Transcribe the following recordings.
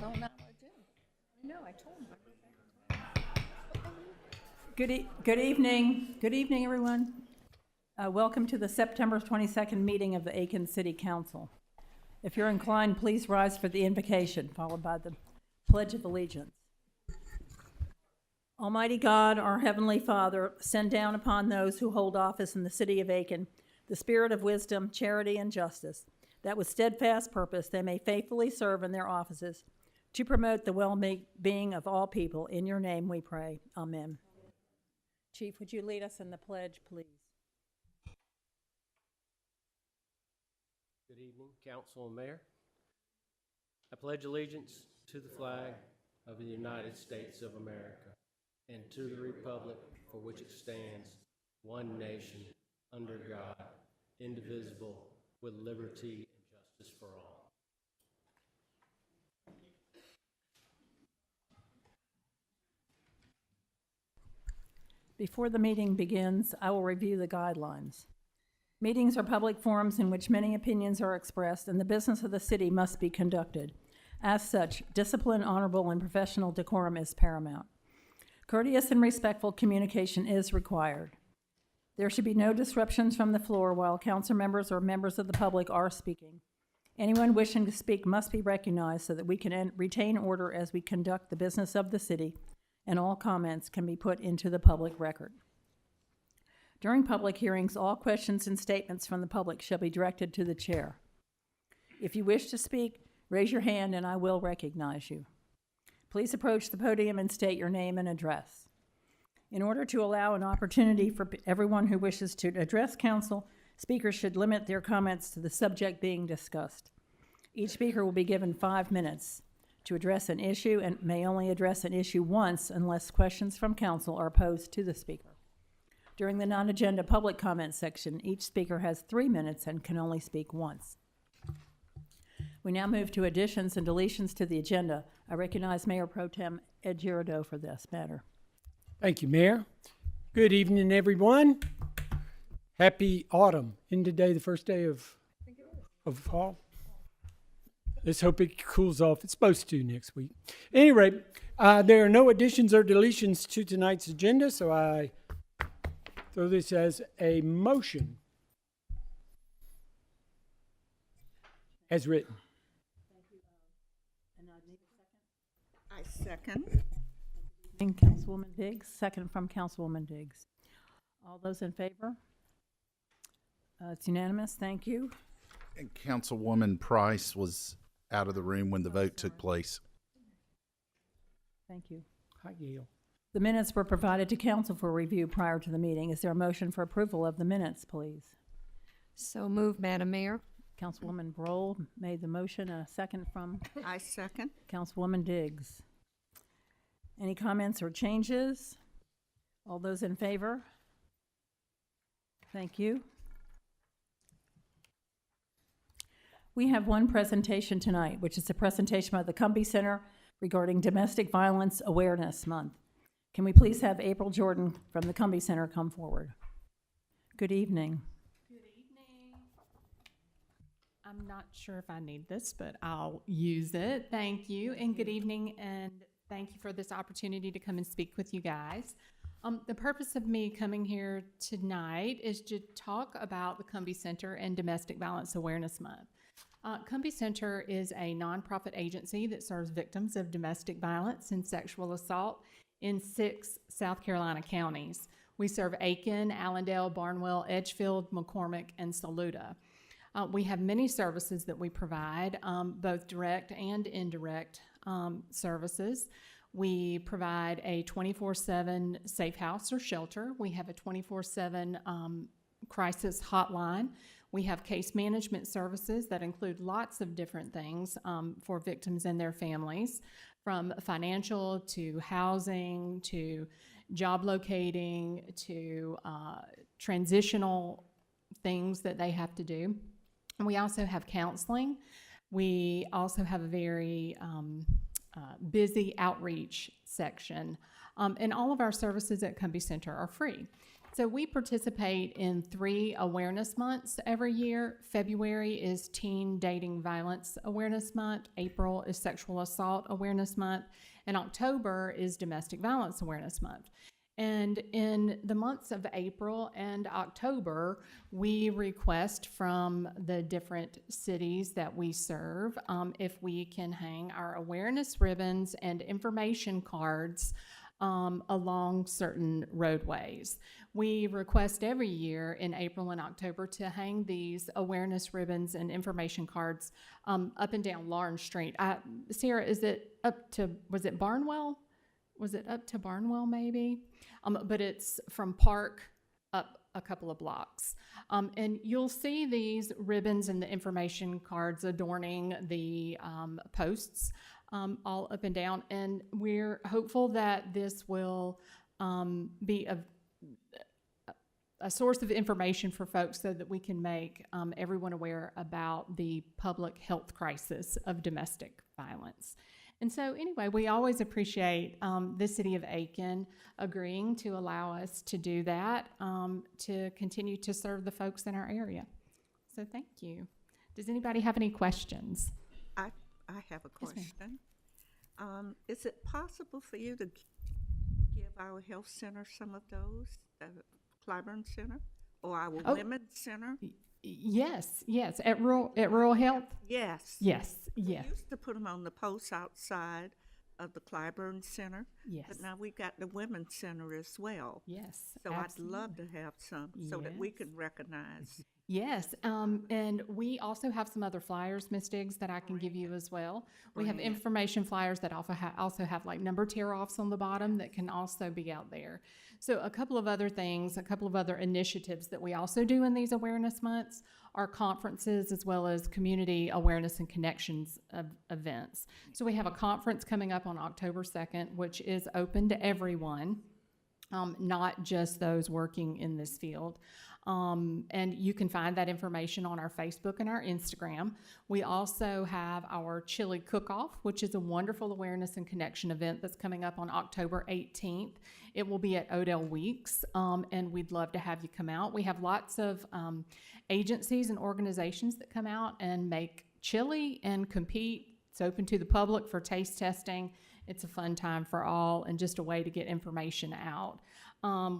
Oh, no, I didn't. No, I told him. Good evening. Good evening, everyone. Welcome to the September 22nd meeting of the Aiken City Council. If you're inclined, please rise for the invocation, followed by the Pledge of Allegiance. Almighty God, our Heavenly Father, send down upon those who hold office in the city of Aiken the spirit of wisdom, charity, and justice, that with steadfast purpose they may faithfully serve in their offices to promote the well-being of all people. In your name we pray. Amen. Chief, would you lead us in the pledge, please? Good evening, Council and Mayor. I pledge allegiance to the flag of the United States of America and to the republic for which it stands, one nation, under God, indivisible, with liberty and justice for all. Before the meeting begins, I will review the guidelines. Meetings are public forums in which many opinions are expressed, and the business of the city must be conducted. As such, discipline, honorable, and professional decorum is paramount. Courteous and respectful communication is required. There should be no disruptions from the floor while council members or members of the public are speaking. Anyone wishing to speak must be recognized so that we can retain order as we conduct the business of the city, and all comments can be put into the public record. During public hearings, all questions and statements from the public shall be directed to the chair. If you wish to speak, raise your hand and I will recognize you. Please approach the podium and state your name and address. In order to allow an opportunity for everyone who wishes to address council, speakers should limit their comments to the subject being discussed. Each speaker will be given 5 minutes to address an issue and may only address an issue once unless questions from council are posed to the speaker. During the non-agenda public comment section, each speaker has 3 minutes and can only speak once. We now move to additions and deletions to the agenda. I recognize Mayor Pro Tem Ed Girardeau for this matter. Thank you, Mayor. Good evening, everyone. Happy autumn. Isn't today the first day of fall? Let's hope it cools off. It's supposed to next week. At any rate, there are no additions or deletions to tonight's agenda, so I throw this as a motion as written. Thank you. And I need a I second. second. Councilwoman Diggs, second from Councilwoman Diggs. All those in favor? It's unanimous. Thank you. And Councilwoman Price was out of the room when the vote took place. Thank you. Hi, Gail. The minutes were provided to council for review prior to the meeting. Is there a motion for approval of the minutes, please? So moved, Madam Mayor. Councilwoman Brohl made the motion. A second from I second. Councilwoman Diggs. Any comments or changes? All those in favor? Thank you. We have one presentation tonight, which is a presentation by the Cumbie Center regarding Domestic Violence Awareness Month. Can we please have April Jordan from the Cumbie Center come forward? Good evening. Good evening. I'm not sure if I need this, but I'll use it. Thank you, and good evening, and thank you for this opportunity to come and speak with you guys. The purpose of me coming here tonight is to talk about the Cumbie Center and Domestic Violence Awareness Month. Cumbie Center is a nonprofit agency that serves victims of domestic violence and sexual assault in 6 South Carolina counties. We serve Aiken, Allendale, Barnwell, Edgefield, McCormick, and Saluda. We have many services that we provide, both direct and indirect services. We provide a 24/7 safe house or shelter. We have a 24/7 crisis hotline. We have case management services that include lots of different things for victims and their families, from financial to housing to job locating to transitional things that they have to do. And we also have counseling. We also have a very busy outreach section. And all of our services at Cumbie Center are free. So we participate in 3 awareness months every year. February is Teen Dating Violence Awareness Month. April is Sexual Assault Awareness Month. And October is Domestic Violence Awareness Month. And in the months of April and October, we request from the different cities that we serve if we can hang our awareness ribbons and information cards along certain roadways. We request every year in April and October to hang these awareness ribbons and information cards up and down Lawrence Street. Sarah, is it up to, was it Barnwell? Was it up to Barnwell maybe? But it's from Park up a couple of blocks. And you'll see these ribbons and the information cards adorning the posts all up and down. And we're hopeful that this will be a source of information for folks so that we can make everyone aware about the public health crisis of domestic violence. And so anyway, we always appreciate the city of Aiken agreeing to allow us to do that, to continue to serve the folks in our area. So thank you. Does anybody have any questions? I have a Yes, ma'am. question. Is it possible for you to give our health center some of those, the Clyburn Center or our Oh. Women's Center? Yes, at Rural Health. Yes. Yes. We used to put them on the posts outside of the Clyburn Center, Yes. but now we got the Women's Center as well. Yes. So absolutely. I'd love to have some so that we Yes. can recognize. Yes, and we also have some other flyers, Ms. Diggs, that I can give you as well. We have Brilliant. information flyers that also have like number tear-offs on the bottom that can also be out there. So a couple of other things, a couple of other initiatives that we also do in these awareness months are conferences as well as community awareness and connections events. So we have a conference coming up on October 2nd, which is open to everyone, not just those working in this field. And you can find that information on our Facebook and our Instagram. We also have our chili cook-off, which is a wonderful awareness and connection event that's coming up on October 18th. It will be at Odell Weeks, and we'd love to have you come out. We have lots of agencies and organizations that come out and make chili and compete. It's open to the public for taste testing. It's a fun time for all and just a way to get information out.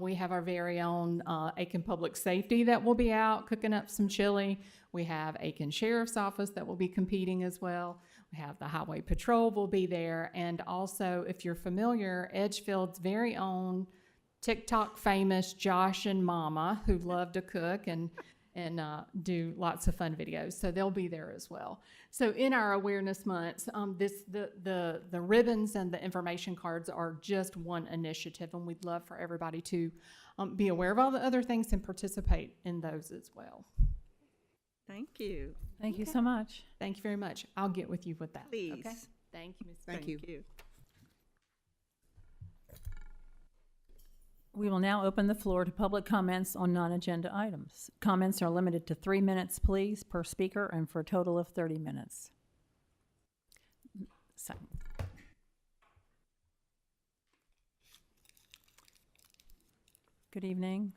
We have our very own Aiken Public Safety that will be out cooking up some chili. We have Aiken Sheriff's Office that will be competing as well. We have the Highway Patrol will be there. And also, if you're familiar, Edgefield's very own TikTok famous Josh and Mama, who love to cook and do lots of fun videos. So they'll be there as well. So in our awareness months, the ribbons and the information cards are just one initiative, and we'd love for everybody to be aware of all the other things and participate in those as well. Thank you. Thank you so much. Thank you very much. I'll get with you with that. Please. Okay? Thank you, Ms. Thank you. We will now open the floor to public comments on non-agenda items. Comments are limited to 3 minutes, please, per speaker, and for a total of 30 minutes. Good evening.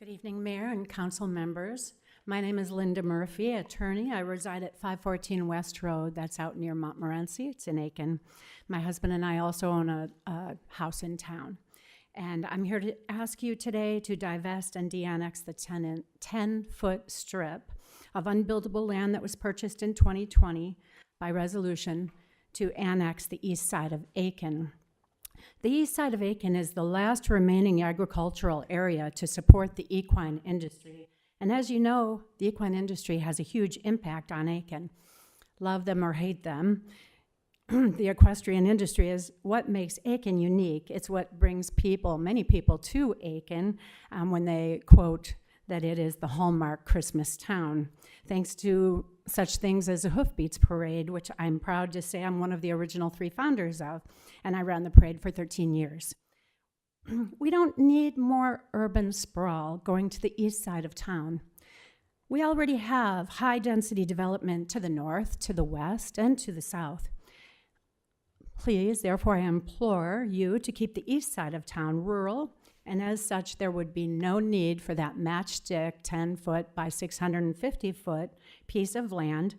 Good evening, Mayor and council members. My name is Linda Murphy, attorney. I reside at 514 West Road. That's out near Montmorency. It's in Aiken. My husband and I also own a house in town. And I'm here to ask you today to divest and de-annex the 10-foot strip of unbuildable land that was purchased in 2020 by resolution to annex the east side of Aiken. The east side of Aiken is the last remaining agricultural area to support the equine industry. And as you know, the equine industry has a huge impact on Aiken. Love them or hate them, the equestrian industry is what makes Aiken unique. It's what brings many people to Aiken when they quote that it is the hallmark Christmas town, thanks to such things as a Hoofbeats Parade, which I'm proud to say I'm one of the original 3 founders of, and I ran the parade for 13 years. We don't need more urban sprawl going to the east side of town. We already have high-density development to the north, to the west, and to the south. Please, therefore, I implore you to keep the east side of town rural And as such, there would be no need for that matchstick 10-foot by 650-foot piece of land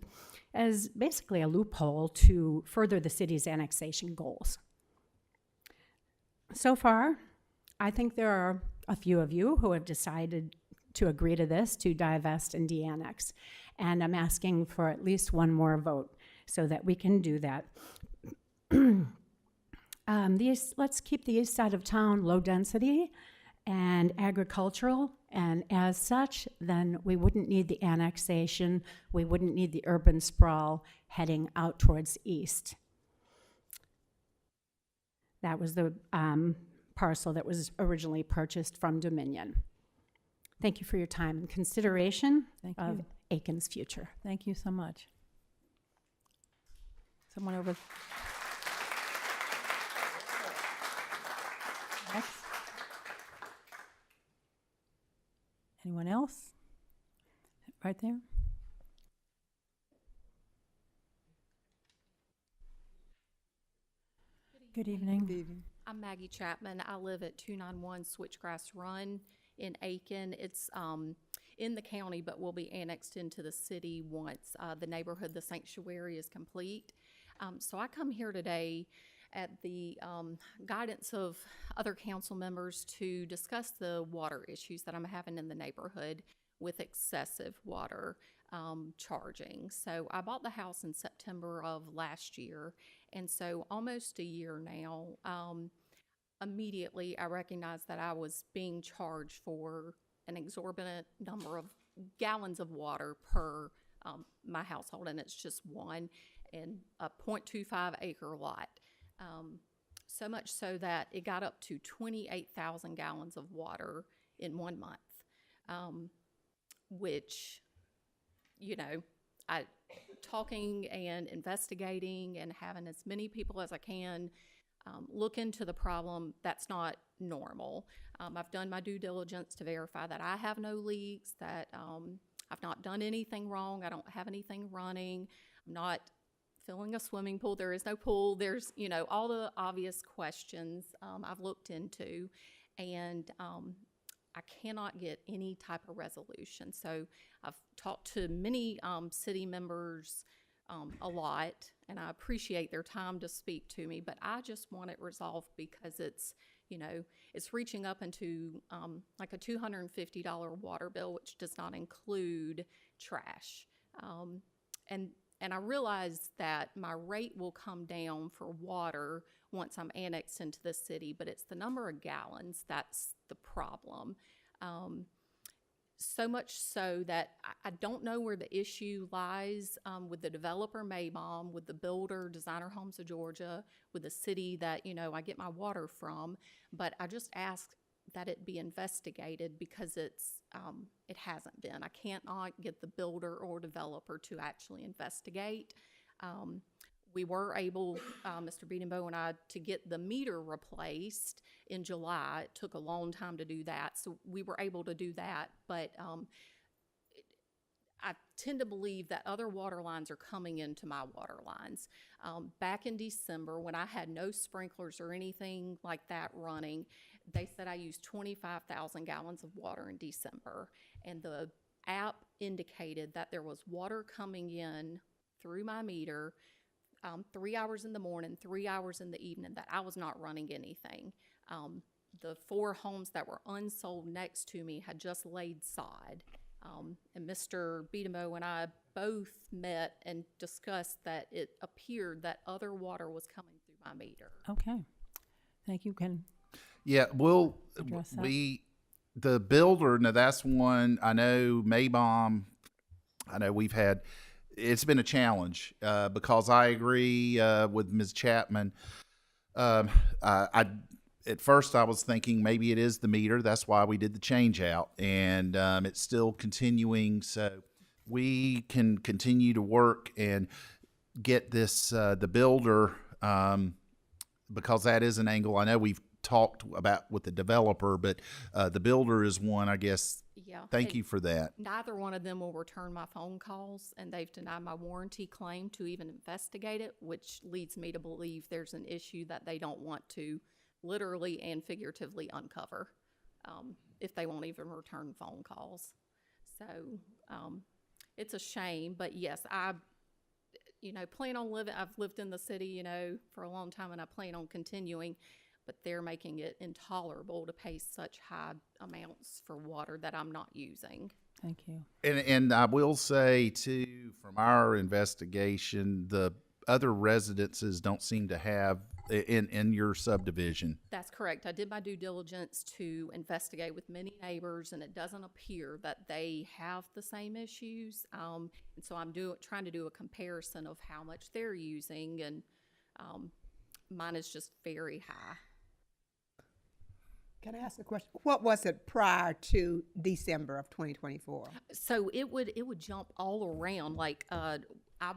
as basically a loophole to further the city's annexation goals. So far, I think there are a few of you who have decided to agree to this, to divest and de-annex. And I'm asking for at least one more vote so that we can do that. Let's keep the east side of town low density and agricultural, and as such, then we wouldn't need the annexation, we wouldn't need the urban sprawl heading out towards east. That was the parcel that was originally purchased from Dominion. Thank you for your time and consideration of Aiken's future. Thank you so much. Someone over. Next. Anyone else? Right there. Good evening. I'm Maggie Chapman. I live at 291 Switchgrass Run in Aiken. It's in the county, but will be annexed into the city once the neighborhood, the sanctuary, is complete. So I come here today at the guidance of other council members to discuss the water issues that I'm having in the neighborhood with excessive water charging. So I bought the house in September of last year, and so almost a year now. Immediately I recognized that I was being charged for an exorbitant number of gallons of water per my household, and it's just one in a 0.25 acre lot. So much so that it got up to 28,000 gallons of water in 1 month, which, you know, talking and investigating and having as many people as I can look into the problem, that's not normal. I've done my due diligence to verify that I have no leaks, that I've not done anything wrong, I don't have anything running, I'm not filling a swimming pool, there is no pool, there's, you know, all the obvious questions I've looked into, and I cannot get any type of resolution. So I've talked to many city members a lot, and I appreciate their time to speak to me, but I just want it resolved because it's, you know, it's reaching up into like a $250 water bill, which does not include trash. And I realize that my rate will come down for water once I'm annexed into the city, but it's the number of gallons that's the problem. So much so that I don't know where the issue lies with the developer Maybom, with the builder Designer Homes of Georgia, with the city that, you know, I get my water from, but I just ask that it be investigated because it hasn't been. I cannot get the builder or developer to actually investigate. We were able, Mr. Beadenbow and I, to get the meter replaced in July. It took a long time to do that, so we were able to do that, but I tend to believe that other water lines are coming into my water lines. Back in December, when I had no sprinklers or anything like that running, they said I used 25,000 gallons of water in December, and the app indicated that there was water coming in through my meter 3 hours in the morning, 3 hours in the evening, that I was not running anything. The 4 homes that were unsold next to me had just laid sod. And Mr. Beadenbow and I both met and discussed that it appeared that other water was coming through my meter. Okay. Thank you, Ken. Yeah, the builder, now that's one, I know Maybom, I know it's been a challenge because I agree with Ms. Chapman. At first I was thinking maybe it is the meter. That's why we did the change out, and it's still continuing. So we can continue to work and get this, the builder, because that is an angle. I know we've talked about with the developer, but the builder is one, I guess. Yeah. Thank you for that. Neither one of them will return my phone calls, and they've denied my warranty claim to even investigate it, which leads me to believe there's an issue that they don't want to literally and figuratively uncover. if they won't even return phone calls. So, it's a shame, but yes, plan on living, I've lived in the city, for a long time, and I plan on continuing, but they're making it intolerable to pay such high amounts for water that I'm not using. Thank you. And I will say too, from our investigation, the other residences don't seem to have in your subdivision. That's correct. I did my due diligence to investigate with many neighbors, and it doesn't appear that they have the same issues. And so I'm trying to do a comparison of how much they're using, and mine is just very high. Can I ask a question? What was it prior to December of 2024? So it would jump all around. Like I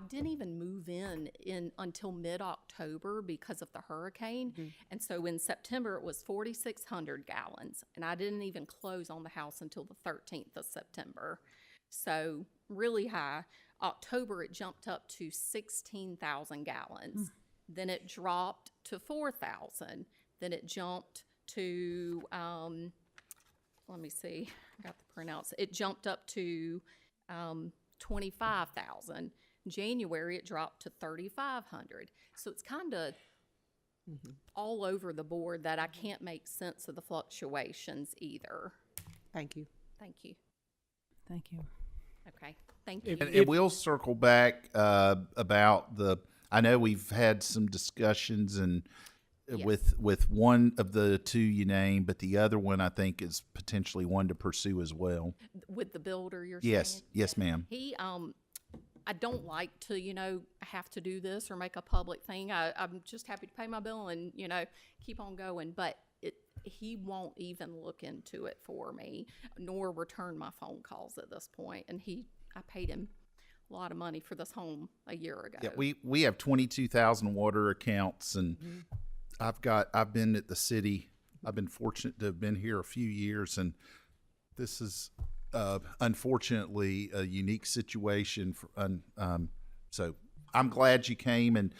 didn't even move in until mid-October because of the hurricane. Mm-hmm. And so in September, it was 4,600 gallons. And I didn't even close on the house until the 13th of September. So really high. October, it jumped up to 16,000 gallons. Then it dropped to 4,000. Then it jumped to, let me see, I got the printouts. It jumped up to 25,000. January, it dropped to 3,500. So it's kind of all over the board that I can't make sense of the fluctuations either. Thank you. Thank you. Thank you. Okay, thank you. And we'll circle back about I know we've had some discussions and Yes. with one of the two you named, but the other one I think is potentially one to pursue as well. With the builder, you're Yes, saying? yes, ma'am. He, I don't like to, have to do this or make a public thing. I'm just happy to pay my bill and, keep on going. But he won't even look into it for me, nor return my phone calls at this point. And I paid him a lot of money for this home a year ago. Yeah, we have 22,000 water accounts, and I've been at the city. I've been fortunate to have been here a few years, and this is unfortunately a unique situation. So I'm glad you came and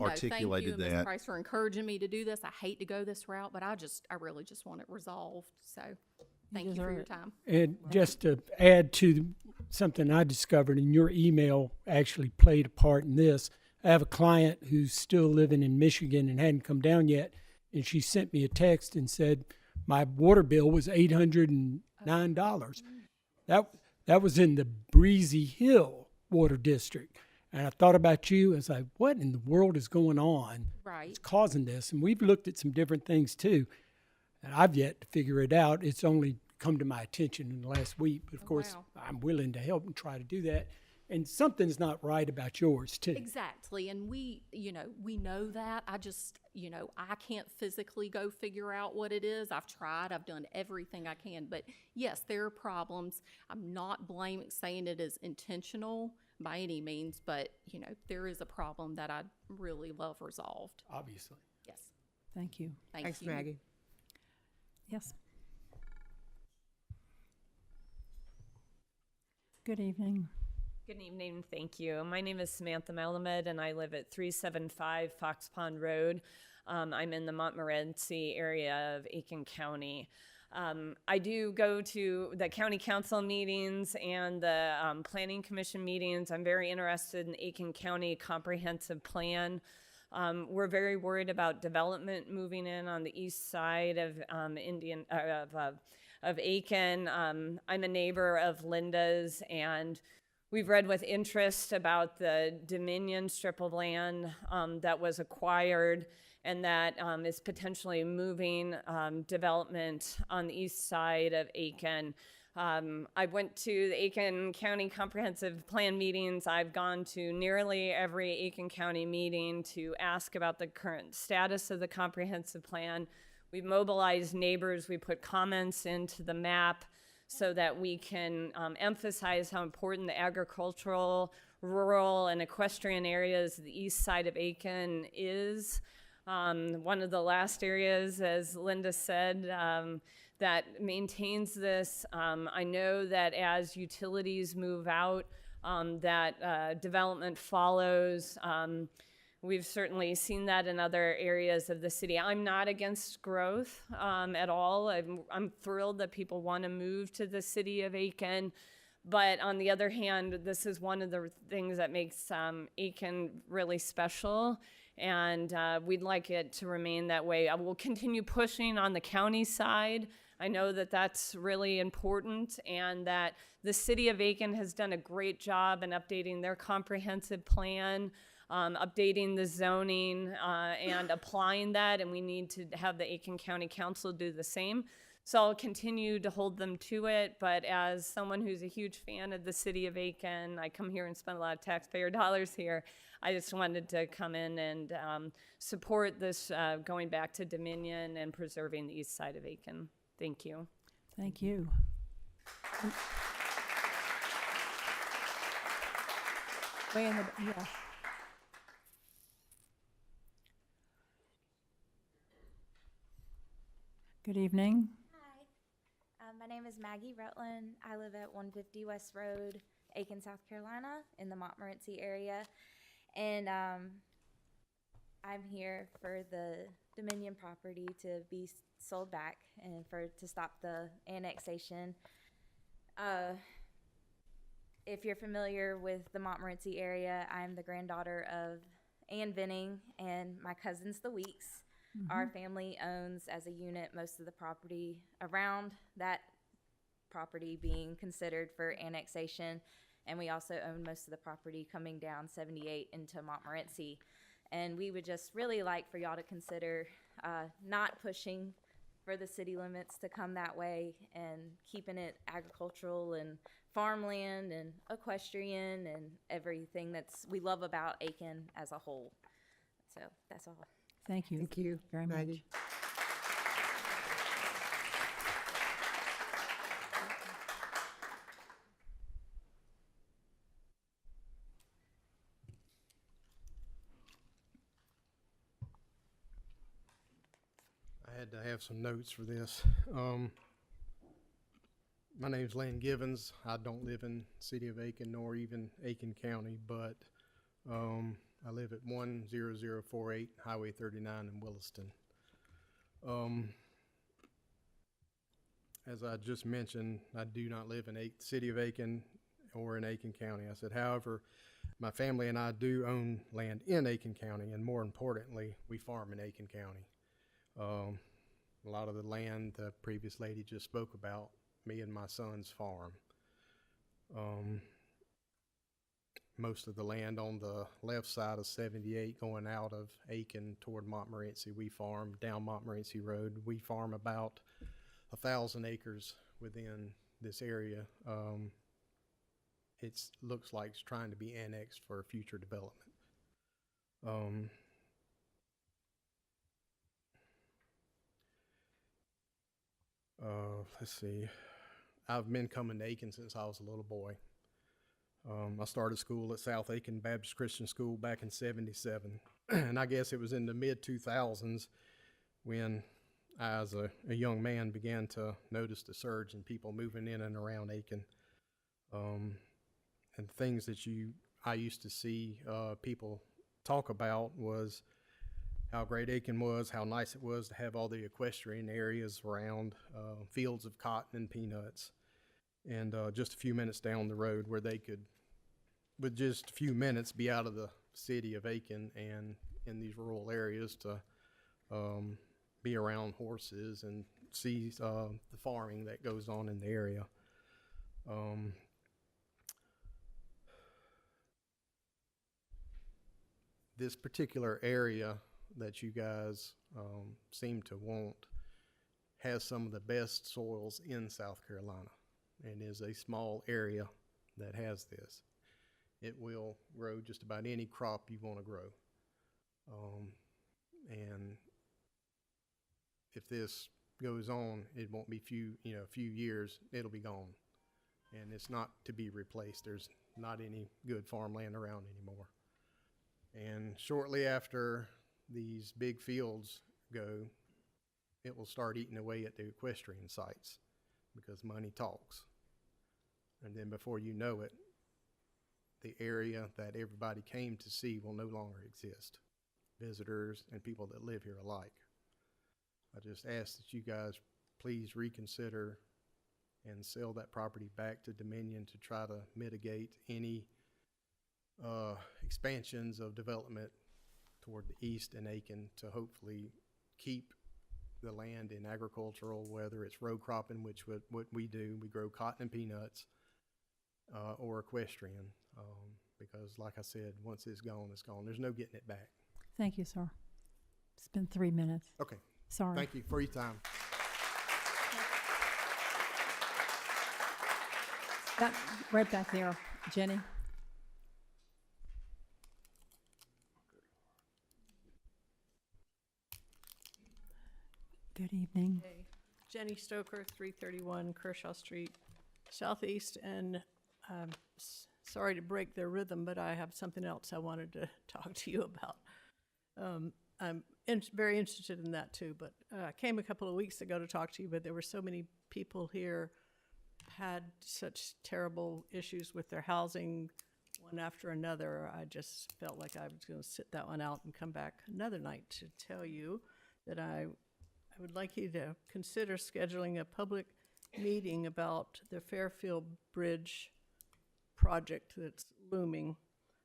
articulated thank you, Ms. that. Price, for encouraging me to do this. I hate to go this route, but I really just want it resolved. So thank you for your time. And just to add to something I discovered, and your email actually played a part in this. I have a client who's still living in Michigan and hadn't come down yet, and she sent me a text and said my water bill was $809. That was in the Breezy Hill Water District. And I thought about you as what in the world is going on? Right. It's causing this. And we've looked at some different things too. And I've yet to figure it out. It's only come to my attention in the last week. But of course, wow. I'm willing to help and try to do that. And something's not right about yours too. Exactly. And we know that. I just, I can't physically go figure out what it is. I've tried. I've done everything I can. But yes, there are problems. I'm not saying it is intentional by any means, but, there is a problem that I'd really love resolved. Obviously. Yes. Thank you. Thanks, you. Maggie. Yes. Good evening. Good evening, thank you. My name is Samantha Malamed, and I live at 375 Fox Pond Road. I'm in the Montmorency area of Aiken County. I do go to the county council meetings and the planning commission meetings. I'm very interested in Aiken County comprehensive plan. We're very worried about development moving in on the east side of Aiken. I'm a neighbor of Linda's, and we've read with interest about the Dominion strip of land that was acquired and that is potentially moving development on the east side of Aiken. I went to the Aiken County Comprehensive Plan meetings. I've gone to nearly every Aiken County meeting to ask about the current status of the comprehensive plan. We've mobilized neighbors. We put comments into the map so that we can emphasize how important the agricultural, rural, and equestrian areas of the east side of Aiken is. One of the last areas, as Linda said, that maintains this. I know that as utilities move out, that development follows. We've certainly seen that in other areas of the city. I'm not against growth at all. I'm thrilled that people want to move to the city of Aiken. But on the other hand, this is one of the things that makes Aiken really special. And we'd like it to remain that way. I will continue pushing on the county side. I know that that's really important, and that the city of Aiken has done a great job in updating their comprehensive plan, updating the zoning, and applying that, and we need to have the Aiken County Council do the same. So I'll continue to hold them to it, but as someone who's a huge fan of the city of Aiken, I come here and spend a lot of taxpayer dollars here. I just wanted to come in and support this going back to Dominion and preserving the east side of Aiken. Thank you. Thank you. Way in the, yeah. Good evening. Hi, my name is Maggie Rutland. I live at 150 West Road, Aiken, South Carolina, in the Montmorency area. And I'm here for the Dominion property to be sold back and to stop the annexation. If you're familiar with the Montmorency area, I'm the granddaughter of Ann Venning and my cousins, the Weeks. Our family owns as a unit most of the property around that property being considered for annexation. And we also own most of the property coming down 78 into Montmorency. And we would just really like for y'all to consider not pushing for the city limits to come that way and keeping it agricultural and farmland and equestrian and everything we love about Aiken as a whole. So that's all. Thank you. Thank you very much. Maggie. I had to have some notes for this. My name's Lane Givens. I don't live in the city of Aiken nor even Aiken County, but I live at 10048 Highway 39 in Williston. As I just mentioned, I do not live in the city of Aiken or in Aiken County. I said, however, my family and I do own land in Aiken County, and more importantly, we farm in Aiken County. A lot of the land the previous lady just spoke about, me and my sons farm. Most of the land on the left side of 78 going out of Aiken toward Montmorency, we farm down Montmorency Road. We farm about 1,000 acres within this area. It looks like it's trying to be annexed for future development. Let's see. I've been coming to Aiken since I was a little boy. I started school at South Aiken Baptist Christian School back in '77. And I guess it was in the mid-2000s when I, as a young man, began to notice the surge in people moving in and around Aiken. And things that I used to see people talk about was how great Aiken was, how nice it was to have all the equestrian areas around, fields of cotton and peanuts, and just a few minutes down the road where they could, with just a few minutes, be out of the city of Aiken and in these rural areas to be around horses and see the farming that goes on in the area. This particular area that you guys seem to want has some of the best soils in South Carolina, and is a small area that has this. It will grow just about any crop you want to grow. And if this goes on, it won't be a few years, it'll be gone. And it's not to be replaced. There's not any good farmland around anymore. And shortly after these big fields go, it will start eating away at the equestrian sites because money talks. And then before you know it, the area that everybody came to see will no longer exist. visitors, and people that live here alike. I just ask that you guys please reconsider and sell that property back to Dominion to try to mitigate any expansions of development toward the east and Aiken to hopefully keep the land in agricultural, whether it's row cropping, which what we do, we grow cotton and peanuts, or equestrian, because like I said, once it's gone, it's gone. There's no getting it back. Thank you, sir. It's been 3 minutes. Okay. Sorry. Thank you for your time. That, right back there, Jenny. Good evening. Hey, Jenny Stoker, 331 Kershaw Street, Southeast, and sorry to break their rhythm, but I have something else I wanted to talk to you about. I'm very interested in that too, but I came a couple of weeks ago to talk to you, but there were so many people here had such terrible issues with their housing, one after another. I just felt like I was going to sit that one out and come back another night to tell you that I would like you to consider scheduling a public meeting about the Fairfield Bridge project that's looming.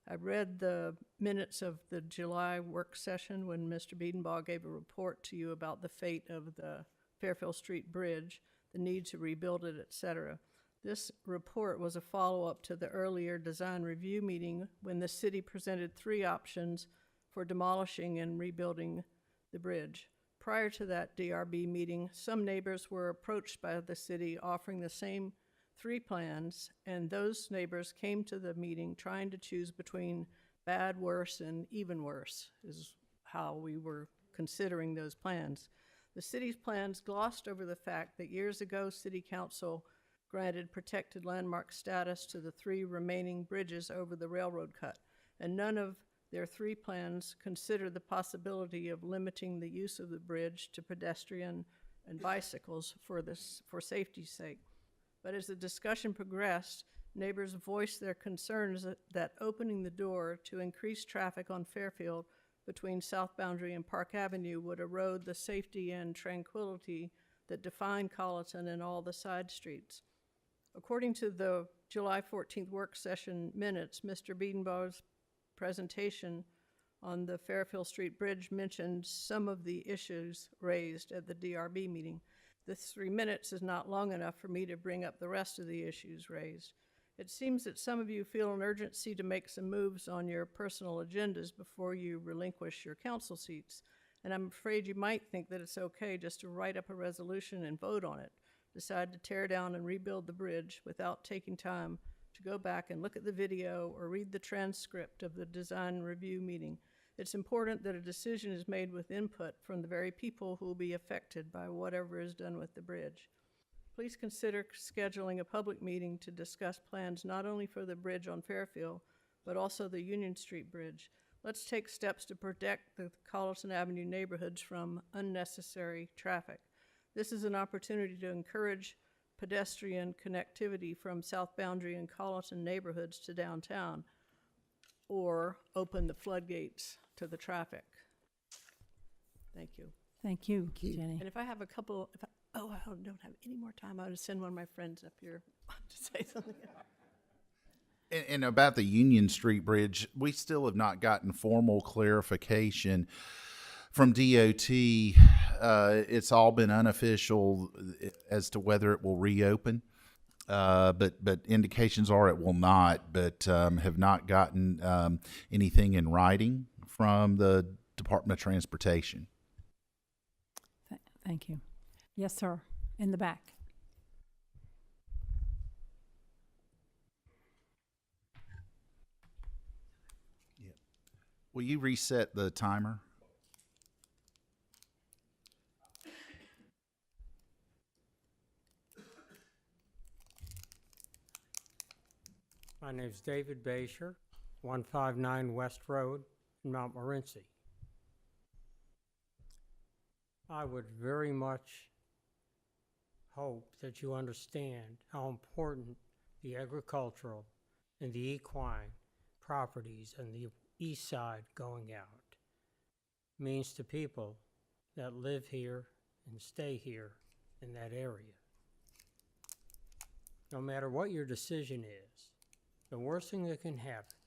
I read the minutes of the July work session when Mr. Biedenbaugh gave a report to you about the fate of the Fairfield Street Bridge, the need to rebuild it, etc. This report was a follow-up to the earlier design review meeting when the city presented 3 options for demolishing and rebuilding the bridge. Prior to that DRB meeting, some neighbors were approached by the city offering the same 3 plans, and those neighbors came to the meeting trying to choose between bad, worse, and even worse, is how we were considering those plans. The city's plans glossed over the fact that years ago, City Council granted protected landmark status to the 3 remaining bridges over the railroad cut, and none of their 3 plans consider the possibility of limiting the use of the bridge to pedestrian and bicycles for safety's sake. But as the discussion progressed, neighbors voiced their concerns that opening the door to increase traffic on Fairfield between South Boundary and Park Avenue would erode the safety and tranquility that define Colleton and all the side streets. According to the July 14th work session minutes, Mr. Biedenbaugh's presentation on the Fairfield Street Bridge mentioned some of the issues raised at the DRB meeting. This 3 minutes is not long enough for me to bring up the rest of the issues raised. It seems that some of you feel an urgency to make some moves on your personal agendas before you relinquish your council seats, and I'm afraid you might think that it's okay just to write up a resolution and vote on it, decide to tear down and rebuild the bridge without taking time to go back and look at the video or read the transcript of the design review meeting. It's important that a decision is made with input from the very people who will be affected by whatever is done with the bridge. Please consider scheduling a public meeting to discuss plans not only for the bridge on Fairfield, but also the Union Street Bridge. Let's take steps to protect the Colleton Avenue neighborhoods from unnecessary traffic. This is an opportunity to encourage pedestrian connectivity from South Boundary and Colleton neighborhoods to downtown, or open the floodgates to the traffic. Thank you. Thank you, Jenny. And if I have a couple, I don't have any more time, I would send one of my friends up here to say something. And about the Union Street Bridge, we still have not gotten formal clarification from DOT. It's all been unofficial as to whether it will reopen. But indications are it will not, but have not gotten anything in writing from the Department of Transportation. Thank you. Yes, sir. In the back. Yeah. Will you reset the timer? My name's David Basher, 159 West Road in Mount Morenci. I would very much hope that you understand how important the agricultural and the equine properties on the east side going out. means to people that live here and stay here in that area. No matter what your decision is, the worst thing that can happen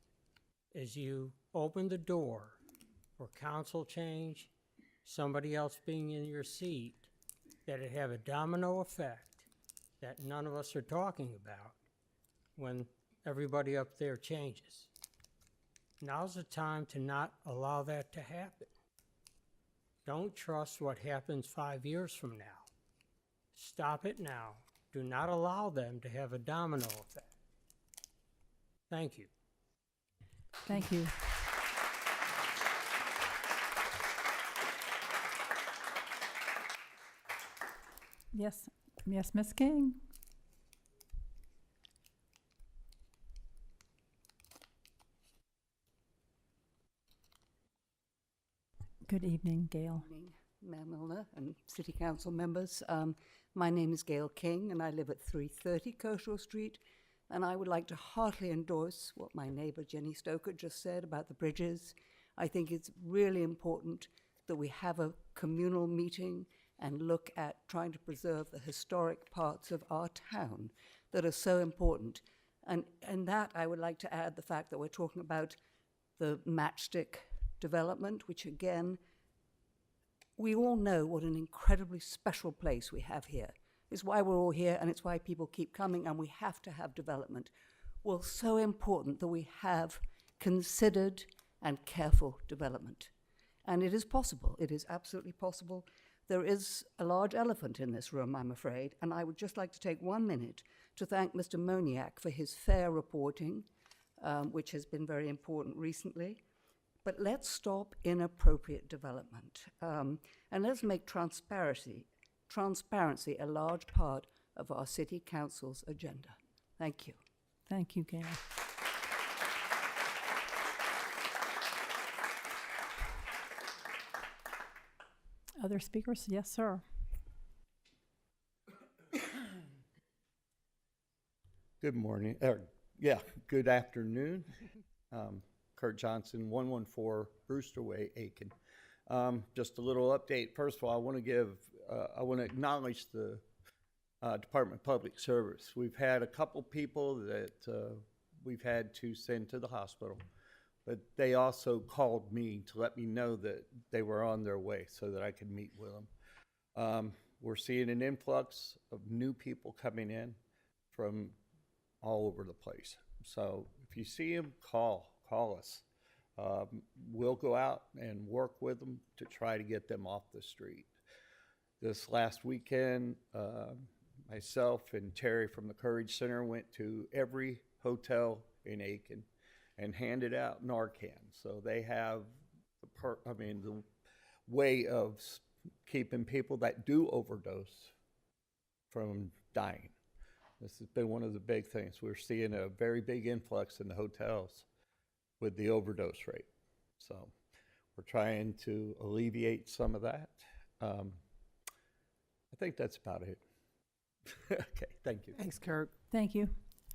is you open the door for council change, somebody else being in your seat, that it have a domino effect that none of us are talking about when everybody up there changes. Now's the time to not allow that to happen. Don't trust what happens 5 years from now. Stop it now. Do not allow them to have a domino effect. Thank you. Thank you. Yes, yes, Ms. King. Good evening, Gail. Good evening, Mayor Milner and City Council members. My name is Gail King, and I live at 330 Kershaw Street. And I would like to heartily endorse what my neighbor Jenny Stoker just said about the bridges. I think it's really important that we have a communal meeting and look at trying to preserve the historic parts of our town that are so important. And that I would like to add the fact that we're talking about the Matchstick development, which again, we all know what an incredibly special place we have here. It's why we're all here, and it's why people keep coming, and we have to have development. Well, so important that we have considered and careful development. And it is possible. It is absolutely possible. There is a large elephant in this room, I'm afraid, and I would just like to take 1 minute to thank Mr. Moniak for his fair reporting, which has been very important recently. But let's stop inappropriate development, and let's make transparency a large part of our City Council's agenda. Thank you. Thank you, Gail. Other speakers? Yes, sir. Good morning. Good afternoon. Kurt Johnson, 114 Brewster Way, Aiken. Just a little update. First of all, I want to acknowledge the Department of Public Service. We've had a couple people that we've had to send to the hospital, but they also called me to let me know that they were on their way so that I could meet with them. We're seeing an influx of new people coming in from all over the place. So if you see them, call us. We'll go out and work with them to try to get them off the street. This last weekend, myself and Terry from the Courage Center went to every hotel in Aiken and handed out Narcan. So they have the way of keeping people that do overdose from dying. This has been one of the big things. We're seeing a very big influx in the hotels with the overdose rate. So we're trying to alleviate some of that. I think that's about it. Okay, thank you. Thanks, Kirk. Thank you.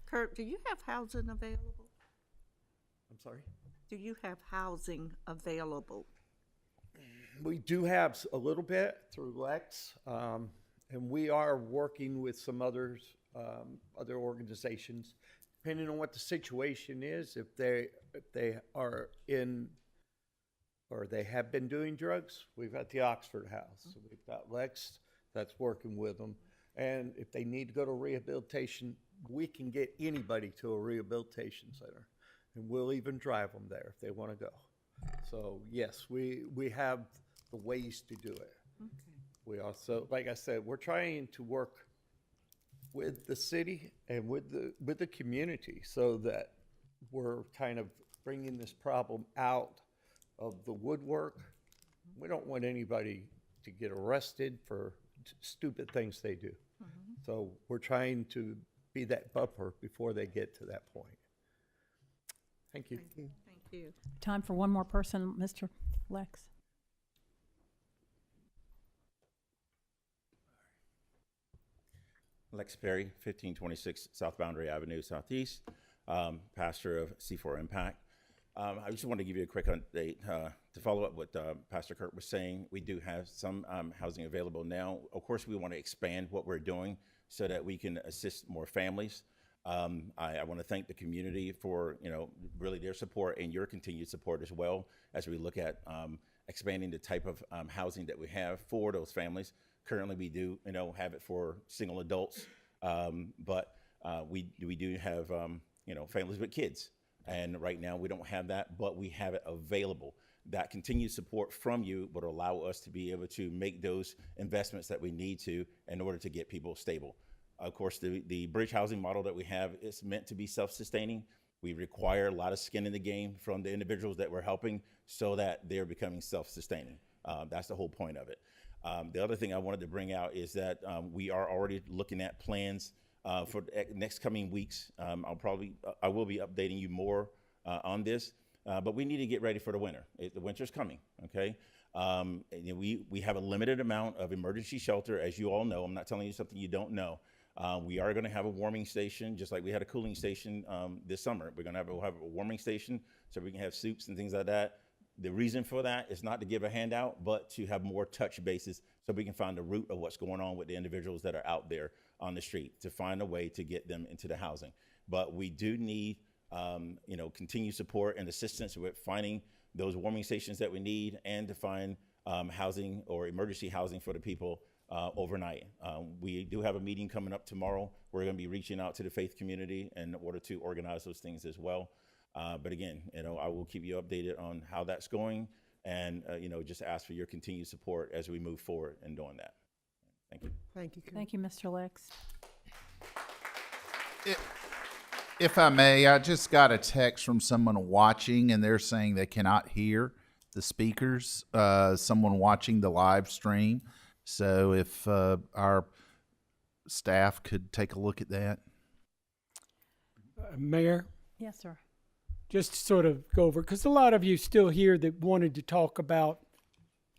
Kirk, do you have housing available? I'm sorry? Do you have housing available? We do have a little bit through Lex, and we are working with some other organizations, depending on what the situation is. If they are in, or they have been doing drugs, we've got the Oxford House. So we've got Lex that's working with them. And if they need to go to rehabilitation, we can get anybody to a rehabilitation center. And we'll even drive them there if they want to go. So yes, we have the ways to do it. Okay. We also, like I said, we're trying to work with the city and with the community so that we're kind of bringing this problem out of the woodwork. We don't want anybody to get arrested for stupid things they do. So we're trying to be that buffer before they get to that point. Thank you. Thank you. Thank you. Time for one more person, Mr. Lex. Lex Perry, 1526 South Boundary Avenue Southeast, pastor of C4 Impact. I just want to give you a quick update to follow up what Pastor Kurt was saying. We do have some housing available now. Of course, we want to expand what we're doing so that we can assist more families. I want to thank the community for really their support and your continued support as well as we look at expanding the type of housing that we have for those families. Currently, we do have it for single adults, but we do have families with kids. And right now we don't have that, but we have it available. That continued support from you would allow us to be able to make those investments that we need to in order to get people stable. Of course, the bridge housing model that we have is meant to be self-sustaining. We require a lot of skin in the game from the individuals that we're helping so that they're becoming self-sustaining. That's the whole point of it. The other thing I wanted to bring out is that we are already looking at plans for the next coming weeks. I will be updating you more on this, but we need to get ready for the winter. The winter's coming, okay? We have a limited amount of emergency shelter, as you all know. I'm not telling you something you don't know. We are going to have a warming station, just like we had a cooling station this summer. We're going to have a warming station so we can have soups and things like that. The reason for that is not to give a handout, but to have more touch bases so we can find the root of what's going on with the individuals that are out there on the street to find a way to get them into the housing. But we do need, continued support and assistance with finding those warming stations that we need and to find housing or emergency housing for the people overnight. We do have a meeting coming up tomorrow. We're going to be reaching out to the faith community in order to organize those things as well. But again, I will keep you updated on how that's going and, just ask for your continued support as we move forward in doing that. Thank you. Thank you. Thank you, Mr. Lex. If I may, I just got a text from someone watching, and they're saying they cannot hear the speakers, someone watching the live stream. So if our staff could take a look at that. Mayor? Yes, sir. Just to sort of go over, because a lot of you still here that wanted to talk about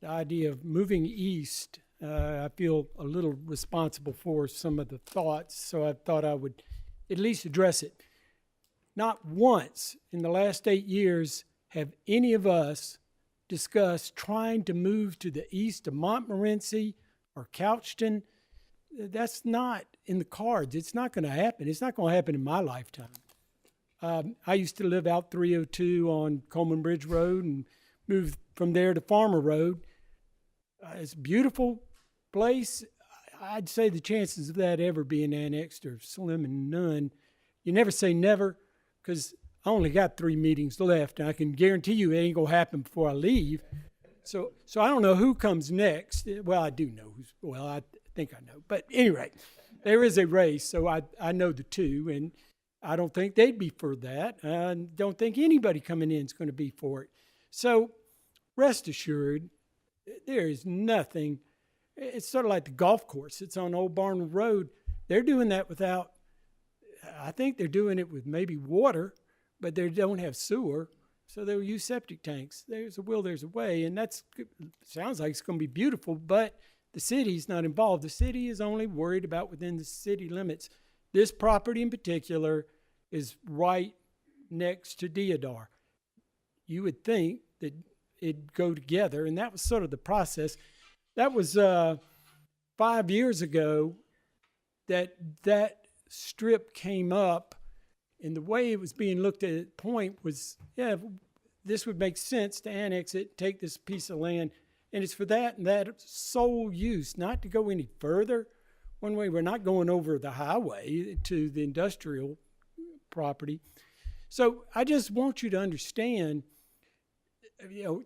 the idea of moving east. I feel a little responsible for some of the thoughts, so I thought I would at least address it. Not once in the last 8 years have any of us discussed trying to move to the east of Montmorency or Couchton. That's not in the cards. It's not going to happen. It's not going to happen in my lifetime. I used to live out 302 on Coleman Bridge Road and moved from there to Farmer Road. It's a beautiful place. I'd say the chances of that ever being annexed are slim and none. You never say never, because I only got 3 meetings left, and I can guarantee you it ain't going to happen before I leave. So I don't know who comes next. Well, I do know who's, well, I think I know. But anyway, there is a race, so I know the two, and I don't think they'd be for that. I don't think anybody coming in is going to be for it. So rest assured, there is nothing. It's sort of like the golf course. It's on Old Barn Road. They're doing that without, I think they're doing it with maybe water, but they don't have sewer, so they'll use septic tanks. There's a will, there's a way, and that's sounds like it's going to be beautiful, but the city's not involved. The city is only worried about within the city limits. This property in particular is right next to Deodar. You would think that it'd go together, and that was sort of the process. That was 5 years ago that strip came up, and the way it was being looked at the point was, yeah, this would make sense to annex it, take this piece of land, and it's for that and that sole use, not to go any further. One way, we're not going over the highway to the industrial property. So I just want you to understand,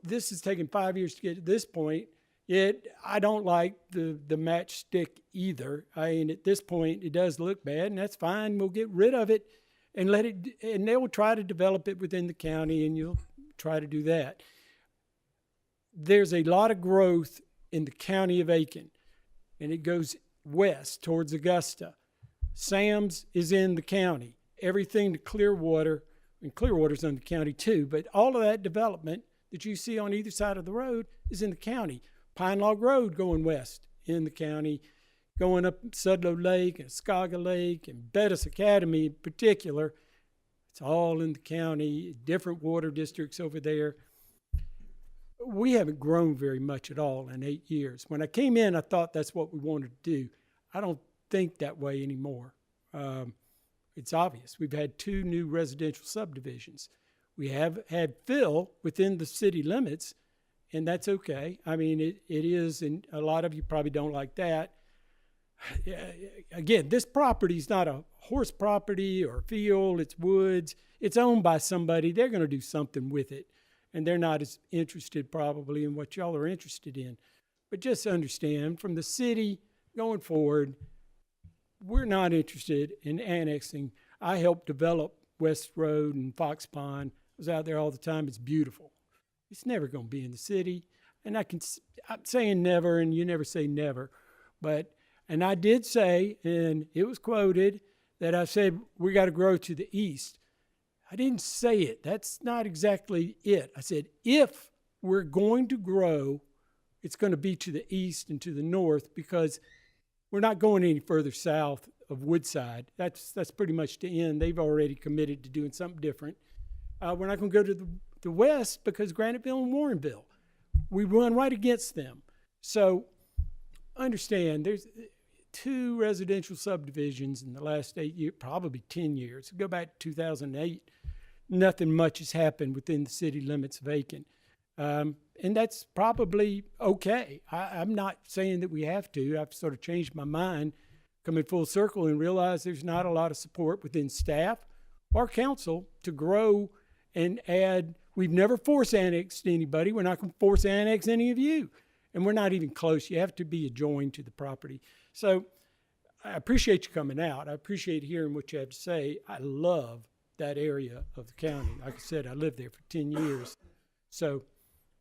this has taken 5 years to get to this point. Yet I don't like the matchstick either. At this point, it does look bad, and that's fine. We'll get rid of it and and they will try to develop it within the county, and you'll try to do that. There's a lot of growth in the county of Aiken, and it goes west towards Augusta. Sam's is in the county. Everything to Clearwater, and Clearwater's in the county too, but all of that development that you see on either side of the road is in the county. Pine Log Road going west in the county, going up Sudlow Lake and Skaga Lake and Bettis Academy in particular. It's all in the county, different water districts over there. We haven't grown very much at all in 8 years. When I came in, I thought that's what we wanted to do. I don't think that way anymore. It's obvious. We've had 2 new residential subdivisions. We have had fill within the city limits, and that's okay. I mean, it is, and a lot of you probably don't like that. Again, this property is not a horse property or field, it's woods. It's owned by somebody. They're going to do something with it, and they're not as interested probably in what y'all are interested in. But just understand, from the city going forward, we're not interested in annexing. I helped develop West Road and Fox Pond. I was out there all the time. It's beautiful. It's never going to be in the city. And I'm saying never, and you never say never. And I did say, and it was quoted, that I said, we got to grow to the east. I didn't say it. That's not exactly it. I said, if we're going to grow, it's going to be to the east and to the north, because we're not going any further south of Woodside. That's pretty much the end. They've already committed to doing something different. We're not going to go to the west, because Graniteville and Warrenville, we run right against them. So understand, there's 2 residential subdivisions in the last 8 years, probably 10 years. Go back to 2008. Nothing much has happened within the city limits of Aiken. And that's probably okay. I'm not saying that we have to. I've sort of changed my mind, coming full circle, and realized there's not a lot of support within staff or council to grow and add. We've never force annexed anybody. We're not going to force annex any of you. And we're not even close. You have to be adjoined to the property. So I appreciate you coming out. I appreciate hearing what you have to say. I love that area of the county. Like I said, I lived there for 10 years. So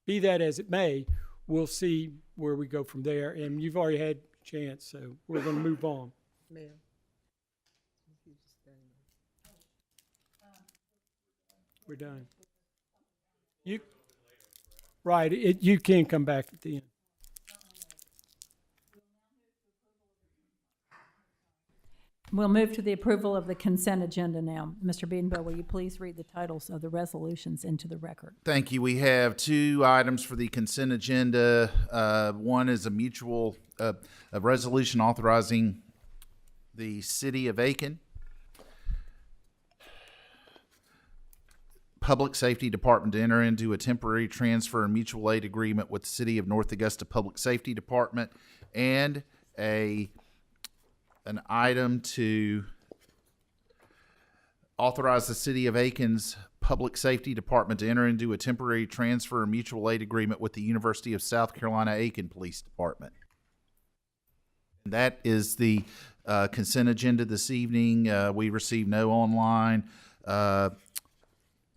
be that as it may, we'll see where we go from there. And you've already had a chance, so we're going to move on. Mayor. We're done. You can come back at the end. We'll move to the approval of the consent agenda now. Mr. Beedenbow, will you please read the titles of the resolutions into the record? Thank you. We have 2 items for the consent agenda. One is a resolution authorizing the City of Aiken Public Safety Department to enter into a temporary transfer and mutual aid agreement with the City of North Augusta Public Safety Department, and an item to authorize the City of Aiken's Public Safety Department to enter into a temporary transfer and mutual aid agreement with the University of South Carolina Aiken Police Department. And that is the consent agenda this evening. We received no online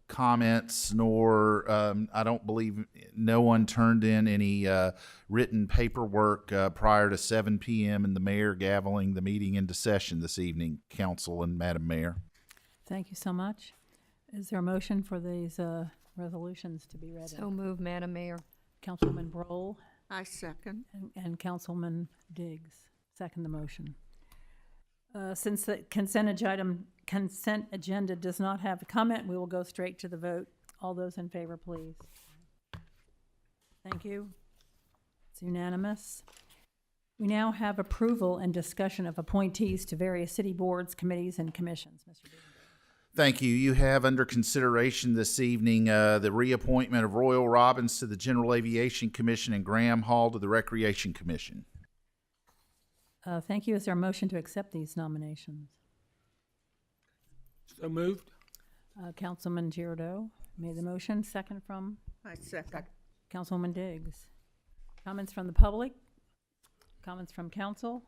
comments, nor I don't believe no one turned in any written paperwork prior to 7 p.m. and the mayor gaveling the meeting into session this evening, Council and Madam Mayor. Thank you so much. Is there a motion for these resolutions to be read? So moved, Madam Mayor. Councilman Broll I second. and Councilman Diggs second the motion. Since the consent agenda does not have a comment, we will go straight to the vote. All those in favor, please. Thank you. It's unanimous. We now have approval and discussion of appointees to various city boards, committees, and commissions. Mr. Davis. Thank you. You have under consideration this evening the reappointment of Royal Robbins to the General Aviation Commission and Graham Hall to the Recreation Commission. Thank you. Is there a motion to accept these nominations? So moved. Councilman Girardeau made the motion. Second from I second. Councilwoman Diggs. Comments from the public? Comments from council?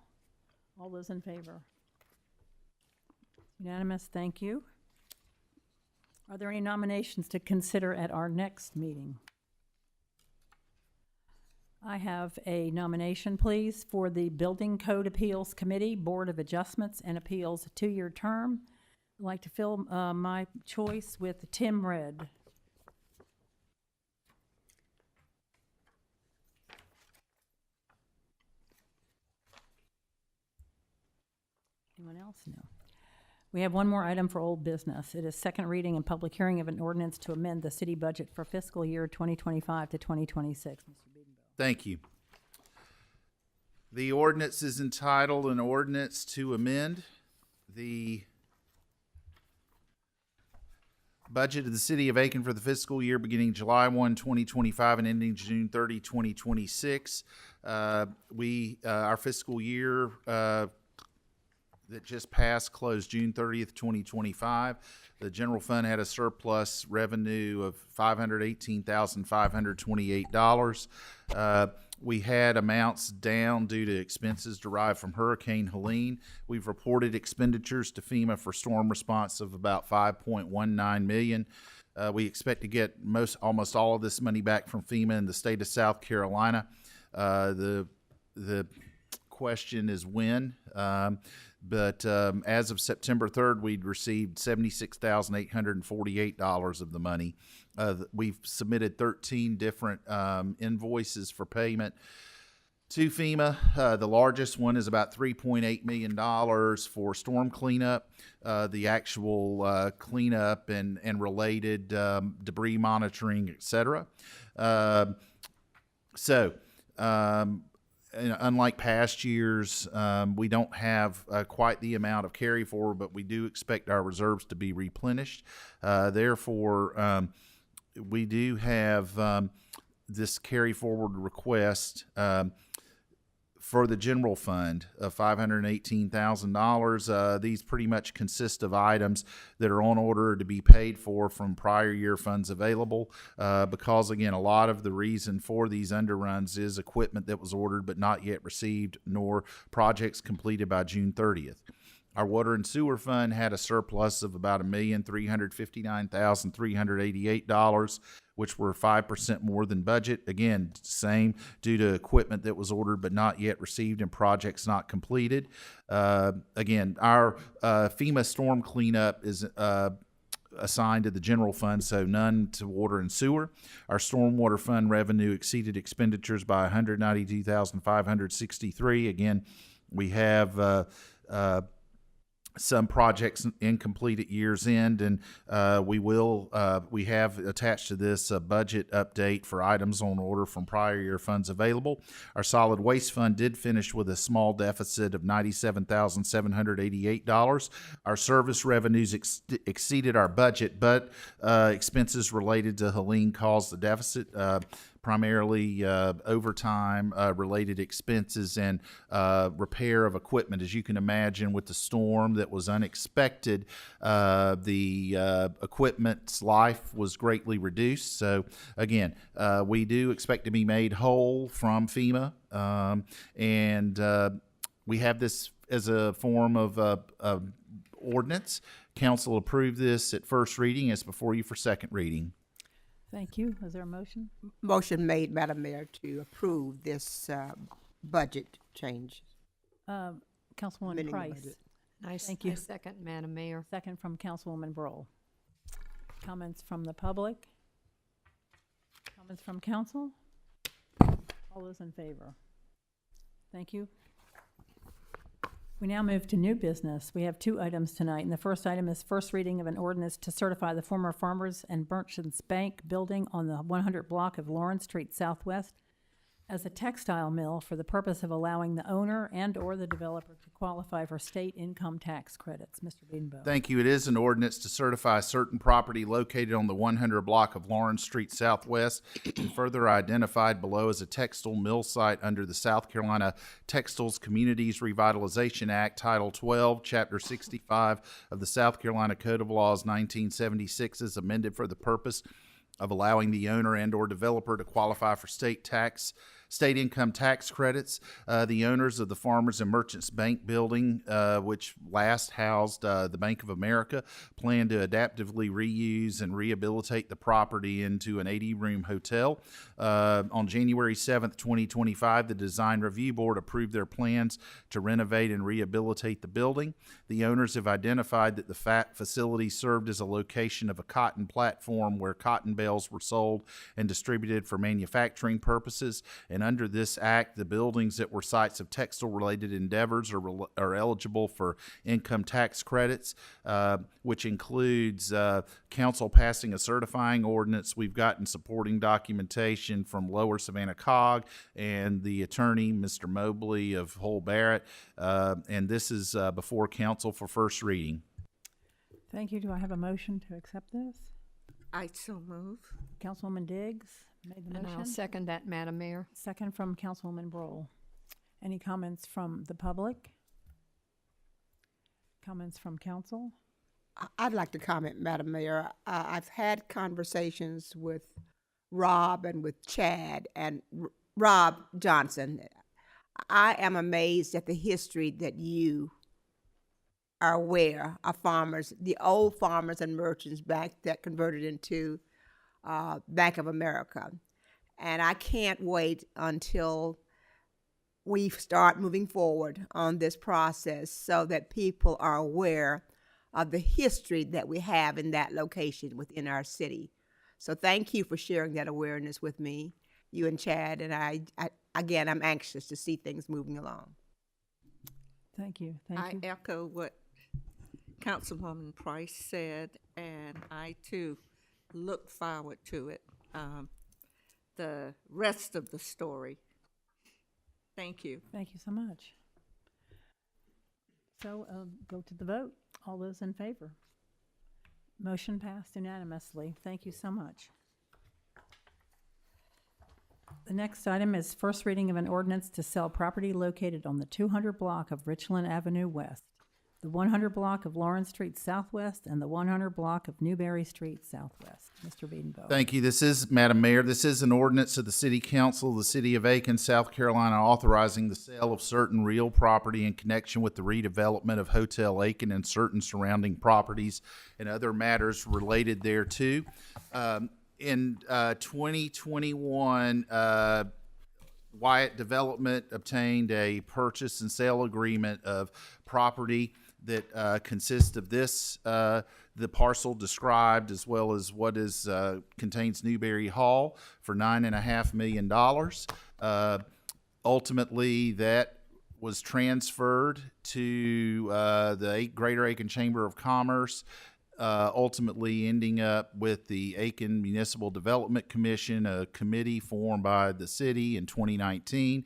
All those in favor? Unanimous. Thank you. Are there any nominations to consider at our next meeting? I have a nomination, please, for the Building Code Appeals Committee, Board of Adjustments and Appeals, 2-year term. I'd like to fill my choice with Tim Red. Anyone else? No. We have one more item for old business. It is second reading and public hearing of an ordinance to amend the city budget for fiscal year 2025 to 2026. Mr. Beedenbow. Thank you. The ordinance is entitled An Ordinance to Amend the Budget of the City of Aiken for the fiscal year beginning July 1, 2025 and ending June 30, 2026. Our fiscal year that just passed closed June 30th, 2025. The general fund had a surplus revenue of $518,528. We had amounts down due to expenses derived from Hurricane Helene. We've reported expenditures to FEMA for storm response of about $5.19 million. We expect to get almost all of this money back from FEMA in the state of South Carolina. The question is when. But as of September 3rd, we'd received $76,848 of the money. We've submitted 13 different invoices for payment to FEMA. The largest one is about $3.8 million for storm cleanup, the actual cleanup and related debris monitoring, et cetera. Unlike past years, we don't have quite the amount of carry forward, but we do expect our reserves to be replenished. Therefore, we do have this carry forward request for the general fund of $518,000. These pretty much consist of items that are on order to be paid for from prior year funds available, because again, a lot of the reason for these underruns is equipment that was ordered but not yet received, nor projects completed by June 30th. Our water and sewer fund had a surplus of about $1,359,388, which were 5% more than budget. Again, same due to equipment that was ordered but not yet received and projects not completed. Again, our FEMA storm cleanup is assigned to the general fund, so none to water and sewer. Our stormwater fund revenue exceeded expenditures by $192,563. Again, we have some projects incomplete at year's end, and we have attached to this a budget update for items on order from prior year funds available. Our solid waste fund did finish with a small deficit of $97,788. Our service revenues exceeded our budget, but expenses related to Helene caused the deficit. Primarily overtime related expenses and repair of equipment. As you can imagine, with the storm that was unexpected, the equipment's life was greatly reduced. So again, we do expect to be made whole from FEMA, and we have this as a form of ordinance. Council approved this at first reading. It's before you for second reading. Thank you. Is there a motion? Motion made, Madam Mayor, to approve this budget change. Councilwoman Amending the Price. budget. Thank you. I second, Madam Mayor. Second from Councilwoman Brohl. Comments from the public? Comments from council? All those in favor? Thank you. We now move to new business. We have two items tonight, and the first item is first reading of an ordinance to certify the former Farmers and Merchants Bank building on the 100 block of Lawrence Street Southwest as a textile mill for the purpose of allowing the owner and/or the developer to qualify for state income tax credits. Mr. Beedenbow. Thank you. It is an ordinance to certify certain property located on the 100 block of Lawrence Street Southwest and further identified below as a textile mill site under the South Carolina Textiles Communities Revitalization Act, Title 12, Chapter 65 of the South Carolina Code of Laws 1976 is amended for the purpose of allowing the owner and/or developer to qualify for state income tax credits. The owners of the Farmers and Merchants Bank building, which last housed the Bank of America, plan to adaptively reuse and rehabilitate the property into an 80-room hotel. On January 7th, 2025, the Design Review Board approved their plans to renovate and rehabilitate the building. The owners have identified that the facility served as a location of a cotton platform where cotton bales were sold and distributed for manufacturing purposes, and under this act, the buildings that were sites of textile-related endeavors are eligible for income tax credits, which includes council passing a certifying ordinance. We've gotten supporting documentation from Lower Savannah COG and the attorney, Mr. Mobley of Hull Barrett, and this is before council for first reading. Thank you. Do I have a motion to accept this? I so move. Councilwoman Diggs made the And motion. I'll second that, Madam Mayor. Second from Councilwoman Brohl. Any comments from the public? Comments from council? I'd like to comment, Madam Mayor. I've had conversations with Rob and with Chad and Rob Johnson. I am amazed at the history that you are aware of farmers, the old farmers and merchants back that converted into Bank of America. And I can't wait until we start moving forward on this process so that people are aware of the history that we have in that location within our city. So thank you for sharing that awareness with me, you and Chad, and I again, I'm anxious to see things moving along. Thank you. Thank you. I echo what Councilwoman Price said, and I too look forward to it. The rest of the story. Thank you. Thank you so much. So go to the vote. All those in favor? Motion passed unanimously. Thank you so much. The next item is first reading of an ordinance to sell property located on the 200 block of Richland Avenue West, the 100 block of Lawrence Street Southwest, and the 100 block of Newberry Street Southwest. Mr. Wiedenbow. Thank you. This is, Madam Mayor, this is an ordinance of the City Council of the City of Aiken, South Carolina, authorizing the sale of certain real property in connection with the redevelopment of Hotel Aiken and certain surrounding properties and other matters related thereto. In 2021, Wyatt Development obtained a purchase and sale agreement of property that consists of this, the parcel described, as well as what is contains Newberry Hall for $9.5 million. Ultimately, that was transferred to the Greater Aiken Chamber of Commerce, ultimately ending up with the Aiken Municipal Development Commission, a committee formed by the city in 2019.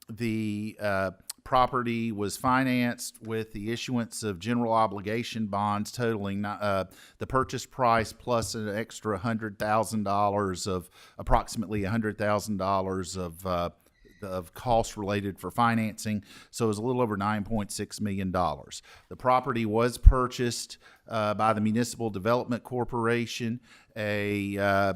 The property was financed with the issuance of general obligation bonds totaling the purchase price plus an extra $100,000 of approximately $100,000 of costs related for financing, so it was a little over $9.6 million. The property was purchased by the Municipal Development Corporation. A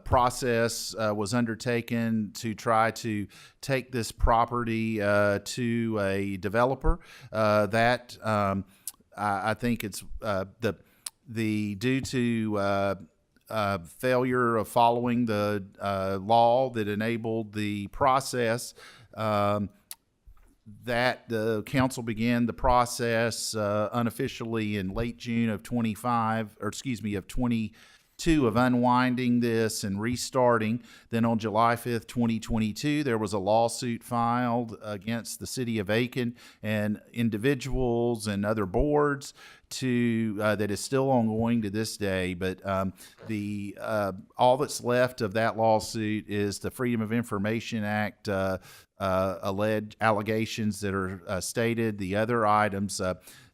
process was undertaken to try to take this property to a developer. I think it's due to failure of following the law that enabled the process, that the council began the process unofficially in late June of 22 of unwinding this and restarting. Then on July 5th, 2022, there was a lawsuit filed against the City of Aiken and individuals and other boards that is still ongoing to this day. But all that's left of that lawsuit is the Freedom of Information Act alleged allegations that are stated. The other items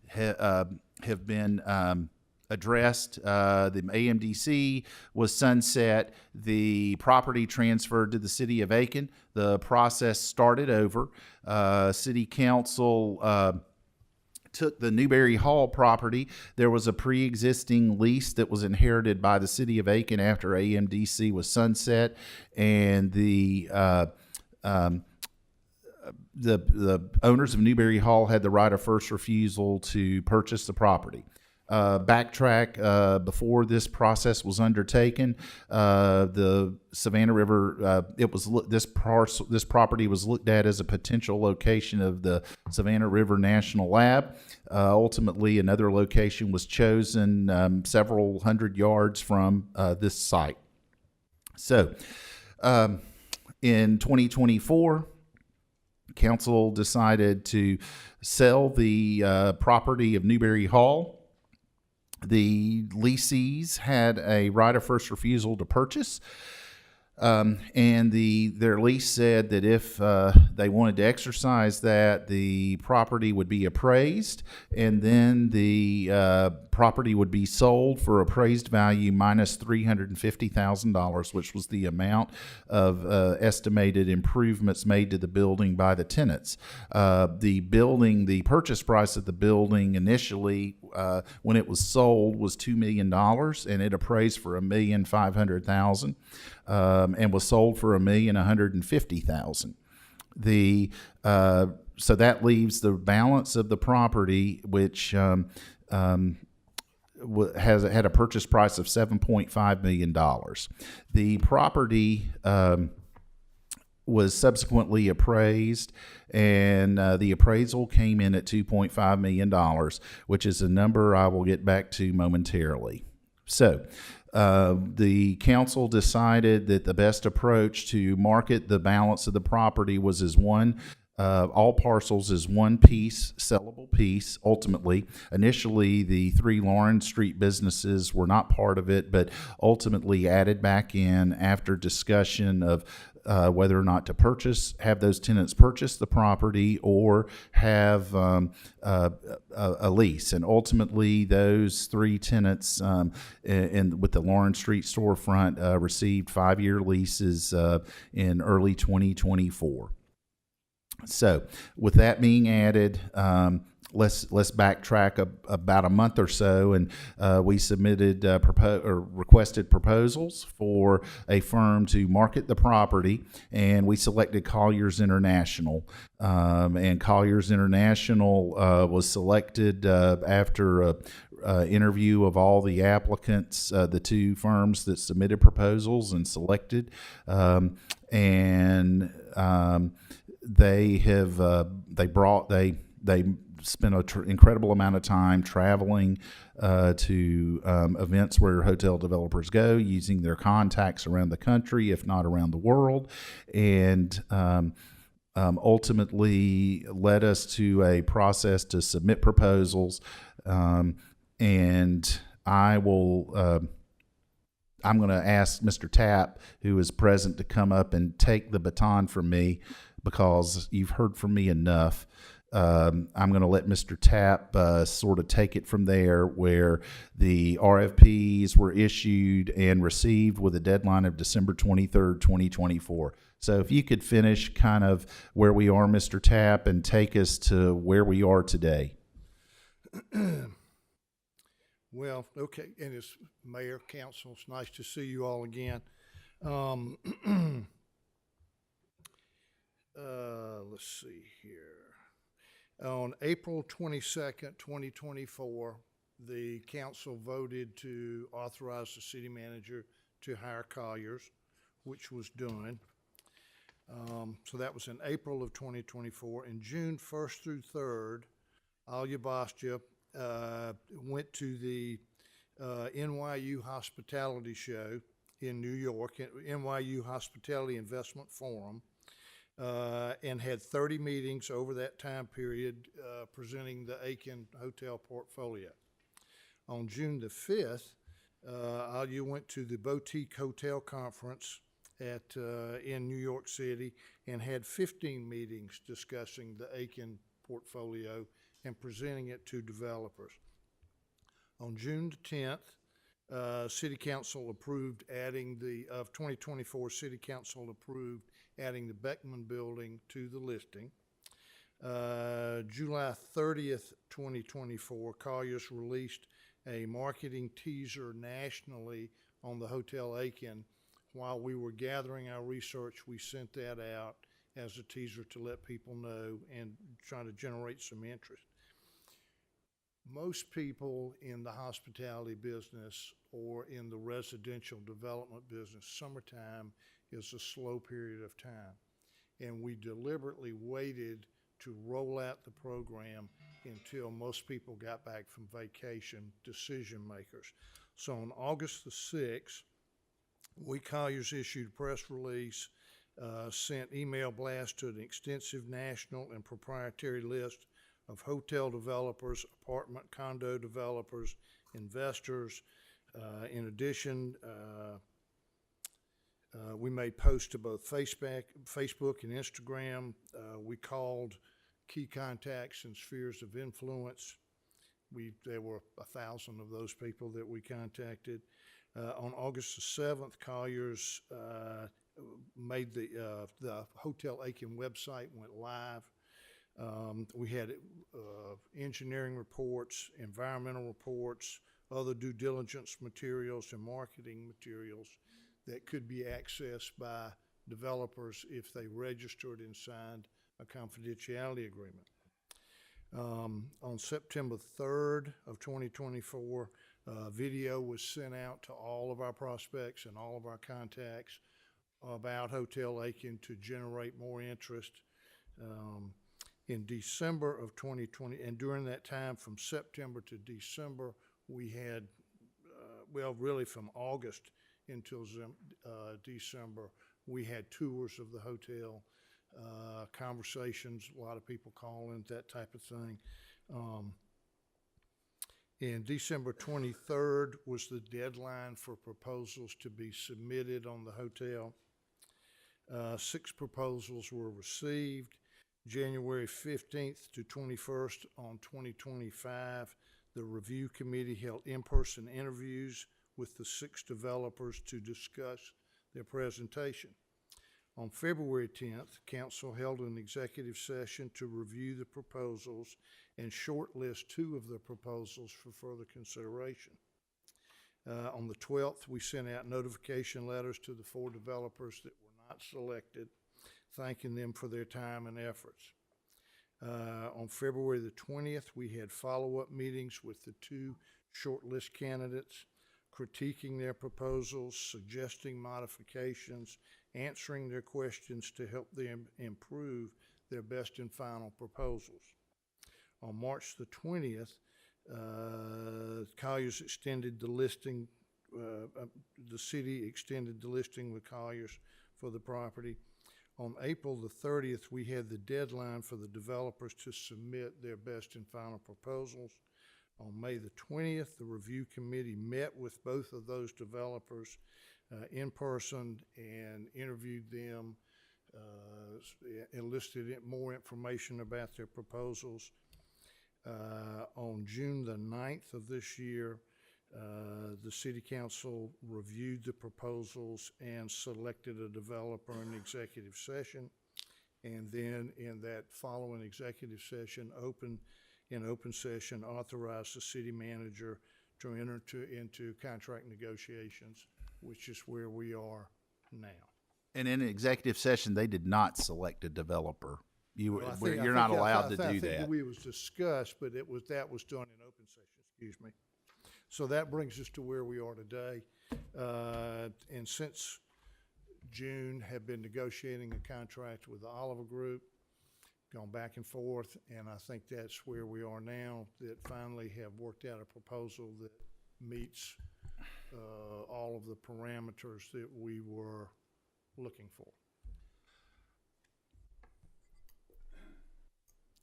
have been addressed. The AMDC was sunset. The property transferred to the City of Aiken. The process started over. City Council took the Newberry Hall property. There was a pre-existing lease that was inherited by the City of Aiken after AMDC was sunset, and the owners of Newberry Hall had the right of first refusal to purchase the property. Backtrack, before this process was undertaken, the Savannah River, this property was looked at as a potential location of the Savannah River National Lab. Ultimately, another location was chosen several hundred yards from this site. So, In 2024, council decided to sell the property of Newberry Hall. The lessees had a right of first refusal to purchase. And their lease said that if they wanted to exercise that, the property would be appraised, and then the property would be sold for appraised value minus $350,000, which was the amount of estimated improvements made to the building by the tenants. The purchase price of the building initially, when it was sold, was $2 million, and it appraised for $1,500,000. And was sold for $1,150,000. So that leaves the balance of the property, which had a purchase price of $7.5 million. The property was subsequently appraised, and the appraisal came in at $2.5 million, which is a number I will get back to momentarily. So, the council decided that the best approach to market the balance of the property was as all parcels as one piece, sellable piece, ultimately. Initially, the 3 Lawrence Street businesses were not part of it, but ultimately added back in after discussion of whether or not to have those tenants purchase the property or have a lease. And ultimately, those 3 tenants with the Lawrence Street storefront received 5-year leases in early 2024. So, with that being added, let's backtrack about a month or so, and we submitted requested proposals for a firm to market the property, and we selected Colliers International. And Colliers International was selected after a interview of all the applicants, the 2 firms that submitted proposals and selected, they spent an incredible amount of time traveling to events where hotel developers go, using their contacts around the country, if not around the world, and ultimately led us to a process to submit proposals. And I'm going to ask Mr. Tapp, who is present, to come up and take the baton from me, because you've heard from me enough. I'm going to let Mr. Tapp sort of take it from there, where the RFPs were issued and received with a deadline of December 23rd, 2024. So if you could finish kind of where we are, Mr. Tapp, and take us to where we are today. Well, okay, and it's Mayor, Council, it's nice to see you all again. Let's see here. On April 22nd, 2024, the council voted to authorize the city manager to hire Colliers, which was done. So that was in April of 2024. In June 1st through 3rd, Alya Bastia went to the NYU Hospitality Show in New York, NYU Hospitality Investment Forum, and had 30 meetings over that time period presenting the Aiken hotel portfolio. On June the 5th, Alya went to the Boutique Hotel Conference in New York City and had 15 meetings discussing the Aiken portfolio and presenting it to developers. On June the 10th, City Council approved adding 2024 City Council approved adding the Beckman Building to the listing. July 30th, 2024, Colliers released a marketing teaser nationally on the Hotel Aiken. While we were gathering our research, we sent that out as a teaser to let people know and try to generate some interest. Most people in the hospitality business or in the residential development business, summertime is a slow period of time. And we deliberately waited to roll out the program until most people got back from vacation, decision makers. So on August the 6th, we Colliers issued a press release sent email blasts to an extensive national and proprietary list of hotel developers, apartment condo developers, investors. In addition, we made posts to both Facebook and Instagram. We called key contacts and spheres of influence. There were 1,000 of those people that we contacted. On August the 7th, Colliers made the Hotel Aiken website went live. We had engineering reports, environmental reports, other due diligence materials, and marketing materials that could be accessed by developers if they registered and signed a confidentiality agreement. On September 3rd of 2024, video was sent out to all of our prospects and all of our contacts about Hotel Aiken to generate more interest. In December of 2020, and during that time from September to December, we had, well, really from August until December, we had tours of the hotel, conversations, a lot of people calling, that type of thing. In December 23rd was the deadline for proposals to be submitted on the hotel. 6 proposals were received. January 15th to 21st on 2025, the review committee held in-person interviews with the 6 developers to discuss their presentation. On February 10th, council held an executive session to review the proposals and shortlist 2 of the proposals for further consideration. On the 12th, we sent out notification letters to the 4 developers that were not selected, thanking them for their time and efforts. On February the 20th, we had follow-up meetings with the 2 shortlist candidates, critiquing their proposals, suggesting modifications, answering their questions to help them improve their best and final proposals. On March the 20th, Colliers extended the listing, the city extended the listing with Colliers for the property. On April the 30th, we had the deadline for the developers to submit their best and final proposals. On May the 20th, the review committee met with both of those developers in person and interviewed them, enlisted more information about their proposals. On June the 9th of this year, the city council reviewed the proposals and selected a developer in executive session. And then in that following executive session, in open session, authorized the city manager to enter into contract negotiations, which is where we are now. And in an executive session, they did not select a developer. You're not I allowed to do think that. we was discussed, but that was done in open session, excuse me. So that brings us to where we are today. And since June, have been negotiating a contract with the Oliver Group, gone back and forth, and I think that's where we are now, that finally have worked out a proposal that meets all of the parameters that we were looking for.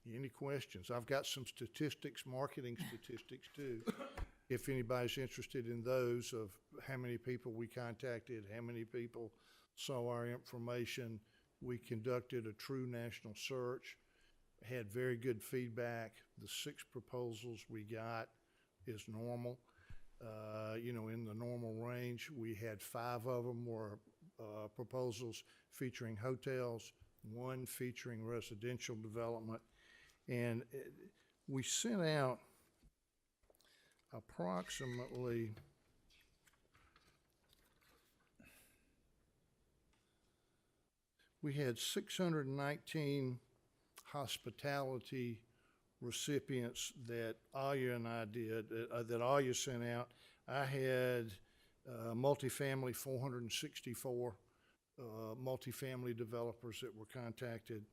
Any questions? I've got some statistics, marketing statistics too, if anybody's interested in those, of how many people we contacted, how many people saw our information. We conducted a true national search, had very good feedback. The 6 proposals we got is normal, in the normal range. We had 5 of them were proposals featuring hotels, 1 featuring residential development. And we sent out approximately we had 619 hospitality recipients that Aya and I did, that Aya sent out. I had multifamily, 464 multifamily developers that were contacted.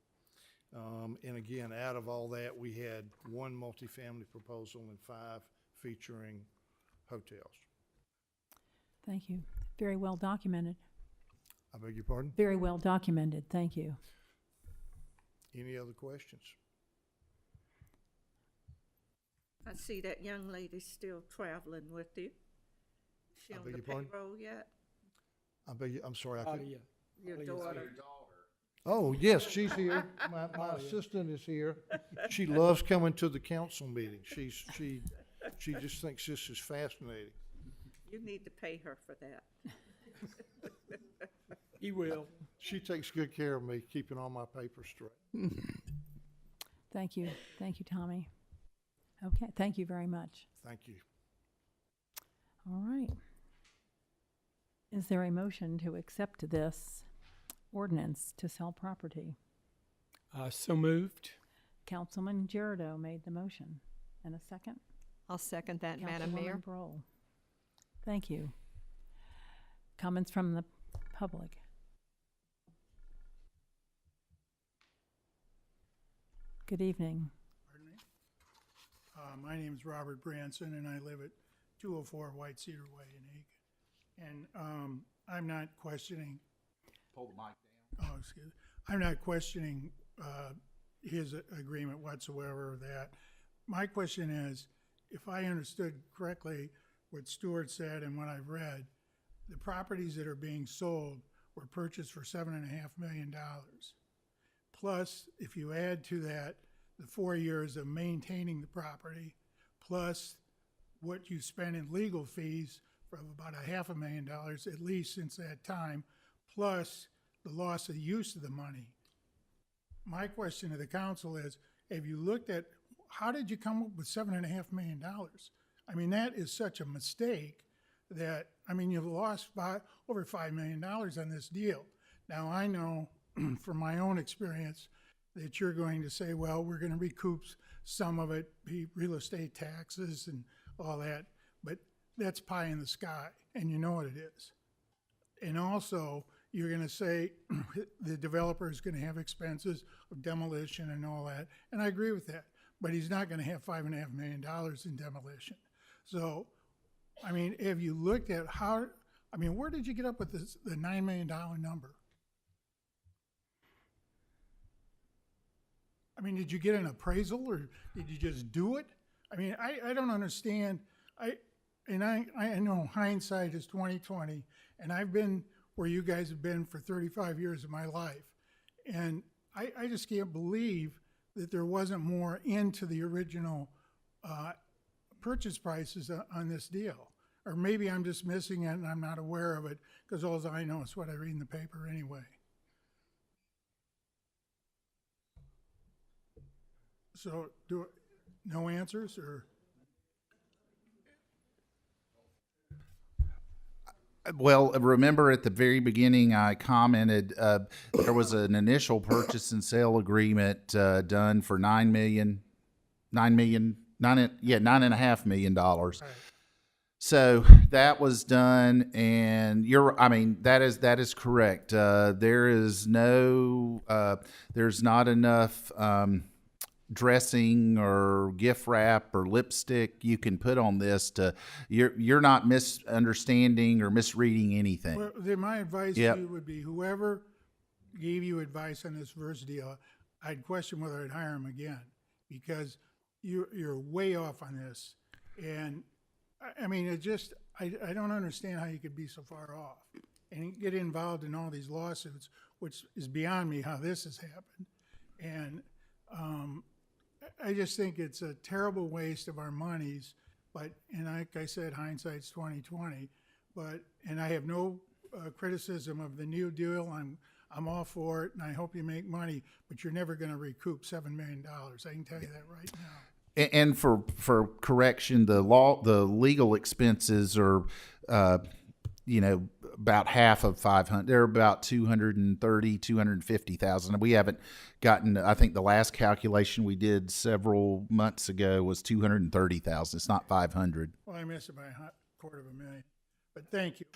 And again, out of all that, we had 1 multifamily proposal and 5 featuring hotels. Thank you. Very well documented. I beg your pardon? Very well documented, thank you. Any other questions? I see that young lady still traveling with you. She I on beg the your pardon? payroll yet? I'm sorry, I couldn't. Your daughter? Oh, yes, she's here. My assistant is here. She loves coming to the council meeting. She just thinks this is fascinating. You need to pay her for that. He will. She takes good care of me, keeping all my papers straight. Thank you, Tommy. Okay, thank you very much. Thank you. All right. Is there a motion to accept this ordinance to sell property? So moved. Councilman Girardeau made the motion. And a second? I'll second that, Madam Mayor. Councilwoman Broll. Thank you. Comments from the public? Good evening. Pardon me? My name is Robert Branson, and I live at 204 White Cedar Way in Aiken. And I'm not questioning. Pull the mic down. Oh, excuse me. I'm not questioning his agreement whatsoever. That my question is, if I understood correctly what Stuart said and what I've read, the properties that are being sold were purchased for $7.5 million. Plus, if you add to that the 4 years of maintaining the property, plus what you spent in legal fees for about $500,000 at least since that time, plus the loss of use of the money. My question to the council is, have you looked at, how did you come up with $7.5 million? I mean, that is such a mistake that, I mean, you've lost over $5 million on this deal. Now, I know from my own experience that you're going to say, well, we're going to recoup some of it, be real estate taxes and all that, but that's pie in the sky, and you know what it is. And also, you're going to say the developer is going to have expenses of demolition and all that, and I agree with that, but he's not going to have $5.5 million in demolition. So, I mean, have you looked at how, I mean, where did you get up with this, the $9 million number? I mean, did you get an appraisal or did you just do it? I mean, I don't understand. I know hindsight is 20/20, and I've been where you guys have been for 35 years of my life. And I just can't believe that there wasn't more into the original purchase prices on this deal. Or maybe I'm just missing it and I'm not aware of it, because all I know is what I read in the paper anyway. So, no answers, or? Well, remember at the very beginning, I commented there was an initial purchase and sale agreement done for $9.5 million. Right. So that was done, and that is correct. There's not enough dressing or gift wrap or lipstick you can put on this to, you're not misunderstanding or misreading anything. Well, then my advice to you would be, whoever gave you advice on this first deal, I'd question whether I'd hire him again, because you're way off on this. And I mean, I don't understand how you could be so far off and get involved in all these lawsuits, which is beyond me how this has happened. And I just think it's a terrible waste of our monies, and like I said, hindsight's 20/20. And I have no criticism of the new deal. I'm all for it, and I hope you make money, but you're never going to recoup $7 million. I can tell you that right now. And for correction, the legal expenses are, about half of 500. They're about 250,000. We haven't gotten. I think the last calculation we did several months ago was 230,000. It's not 500. Well, I missed it by $250,000. But thank you.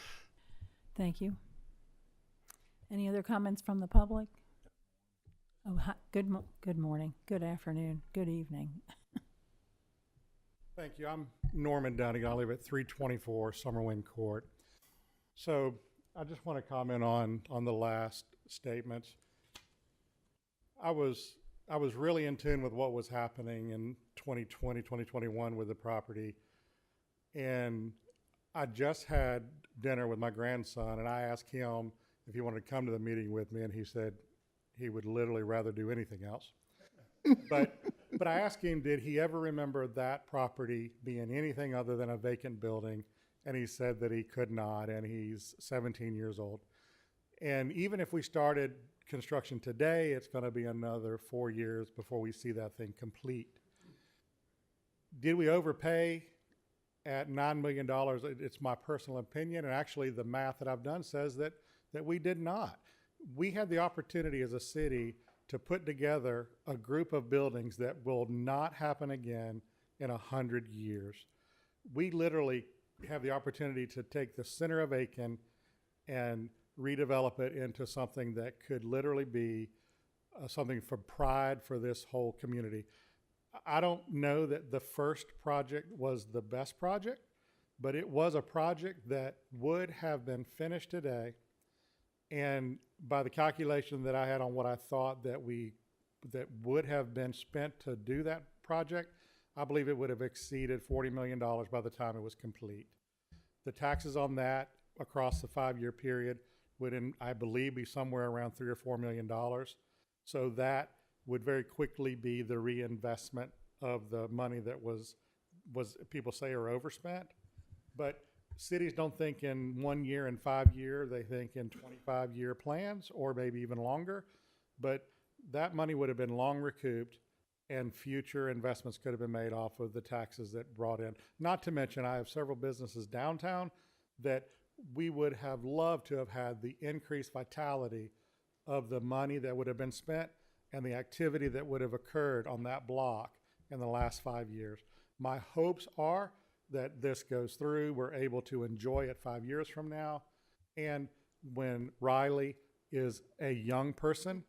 Thank you. Any other comments from the public? Oh, hi. Good morning, good afternoon, good evening. Thank you. I'm Norman Dunning. I live at 324 Summerlin Court. So I just want to comment on the last statements. I was really in tune with what was happening in 2020, 2021 with the property. And I just had dinner with my grandson, and I asked him if he wanted to come to the meeting with me, and he said he would literally rather do anything else. But I asked him, did he ever remember that property being anything other than a vacant building? And he said that he could not, and he's 17 years old. And even if we started construction today, it's going to be another 4 years before we see that thing complete. Did we overpay at $9 million? It's my personal opinion, and actually the math that I've done says that we did not. We had the opportunity as a city to put together a group of buildings that will not happen again in 100 years. We literally have the opportunity to take the center of Aiken and redevelop it into something that could literally be something for pride for this whole community. I don't know that the first project was the best project, but it was a project that would have been finished today. And by the calculation that I had on what I thought that would have been spent to do that project, I believe it would have exceeded $40 million by the time it was complete. The taxes on that across the 5-year period would, I believe, be somewhere around $3 or $4 million. So that would very quickly be the reinvestment of the money that was people say are overspent. But cities don't think in 1 year and 5 year, they think in 25-year plans or maybe even longer. But that money would have been long recouped, and future investments could have been made off of the taxes that brought in. Not to mention, I have several businesses downtown that we would have loved to have had the increased vitality of the money that would have been spent and the activity that would have occurred on that block in the last 5 years. My hopes are that this goes through, we're able to enjoy it 5 years from now. And when Riley is a young person,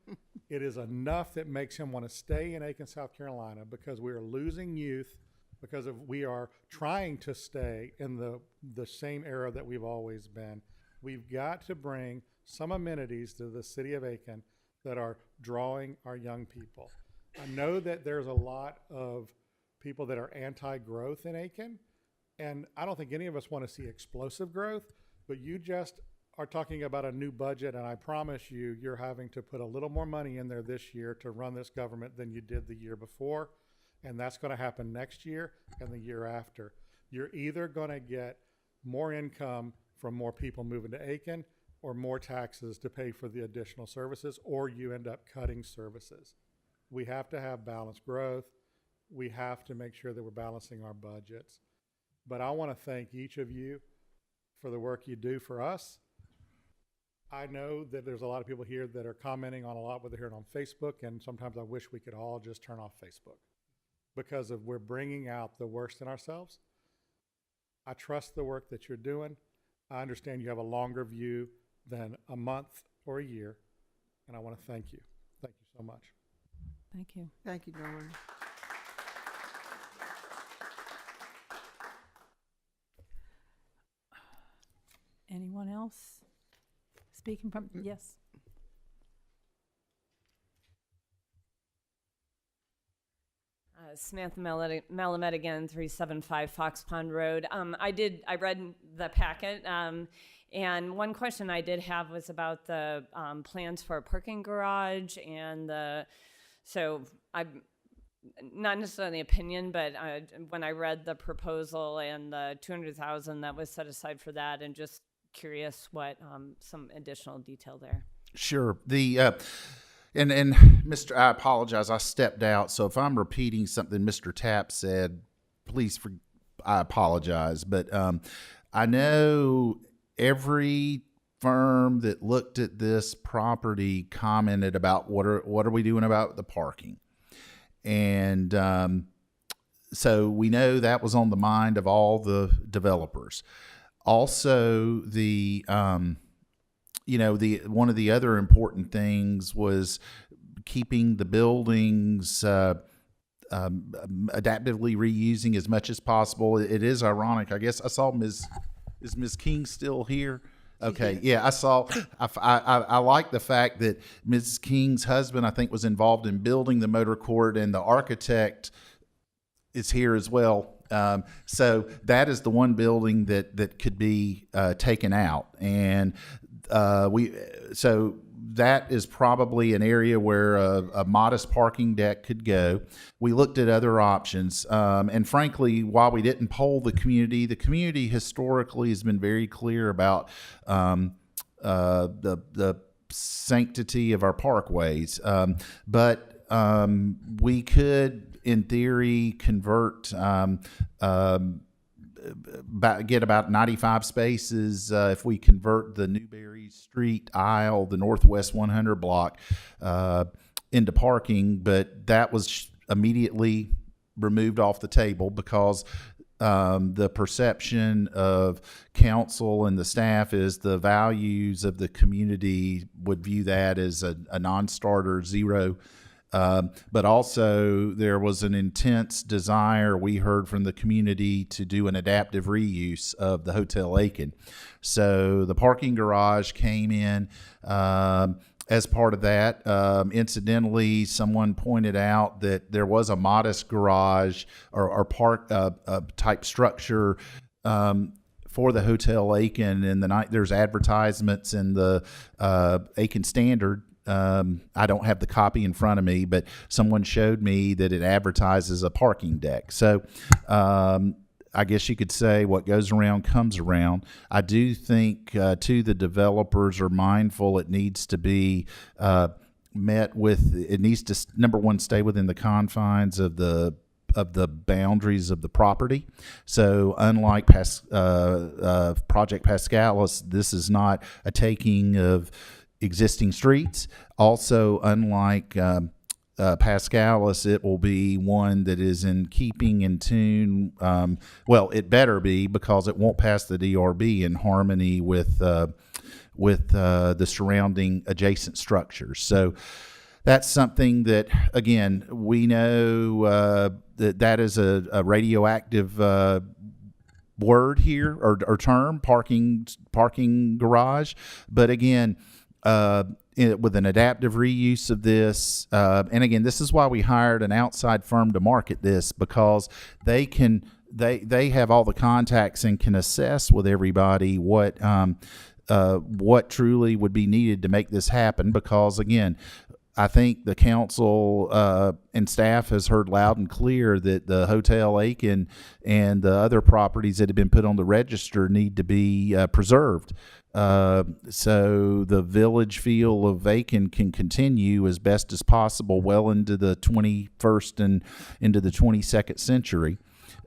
it is enough that makes him want to stay in Aiken, South Carolina, because we are losing youth, because we are trying to stay in the same era that we've always been. We've got to bring some amenities to the city of Aiken that are drawing our young people. I know that there's a lot of people that are anti-growth in Aiken, and I don't think any of us want to see explosive growth, but you just are talking about a new budget, and I promise you, you're having to put a little more money in there this year to run this government than you did the year before, and that's going to happen next year and the year after. You're either going to get more income from more people moving to Aiken or more taxes to pay for the additional services, or you end up cutting services. We have to have balanced growth. We have to make sure that we're balancing our budgets. But I want to thank each of you for the work you do for us. I know that there's a lot of people here that are commenting on a lot what they're hearing on Facebook, and sometimes I wish we could all just turn off Facebook because we're bringing out the worst in ourselves. I trust the work that you're doing. I understand you have a longer view than a month or a year, and I want to thank you. Thank you so much. Thank you. Thank you, Norman. Anyone else speaking from, yes? Samantha Melamed again, 375 Fox Pond Road. I read the packet, and one question I did have was about the plans for a parking garage, and so I'm not necessarily an opinion, but when I read the proposal and the $200,000 that was set aside for that, and just curious what some additional detail there. Sure. And Mr. I apologize. I stepped out, so if I'm repeating something Mr. Tapp said, please I apologize. But I know every firm that looked at this property commented about what are we doing about the parking, and so we know that was on the mind of all the developers. Also, one of the other important things was keeping the buildings adaptively reusing as much as possible. It is ironic. I guess I saw Ms. King still here? Okay, yeah, I saw. I like the fact that Mrs. King's husband, I think, was involved in building the motor court, and the architect is here as well. So that is the one building that could be taken out, and so that is probably an area where a modest parking deck could go. We looked at other options, and frankly, while we didn't poll the community historically has been very clear about the sanctity of our parkways. But we could, in theory, convert. Get about 95 spaces if we convert the Newberry Street aisle, the Northwest 100 block, into parking. But that was immediately removed off the table because the perception of council and the staff is the values of the community would view that as a non-starter, zero. But also there was an intense desire we heard from the community to do an adaptive reuse of the Hotel Aiken. So the parking garage came in as part of that. Incidentally, someone pointed out that there was a modest garage or park type structure for the Hotel Aiken, and there's advertisements in the Aiken Standard. I don't have the copy in front of me, but someone showed me that it advertises a parking deck. So I guess you could say what goes around comes around. I do think, too, the developers are mindful it needs to be met with, it needs to, number one, stay within the confines of the boundaries of the property. So unlike Project Pascalis, this is not a taking of existing streets. Also, unlike Pascalis, it will be one that is in keeping, in tune. Well, it better be, because it won't pass the DRB, in harmony with the surrounding adjacent structures. So that's something that, again, we know that is a radioactive word here, or term, parking garage. But again, with an adaptive reuse of this, and again, this is why we hired an outside firm to market this, because they have all the contacts and can assess with everybody what truly would be needed to make this happen. Because again, I think the council and staff has heard loud and clear that the Hotel Aiken and the other properties that have been put on the register need to be preserved. So the village feel of Aiken can continue as best as possible well into the 21st and into the 22nd century.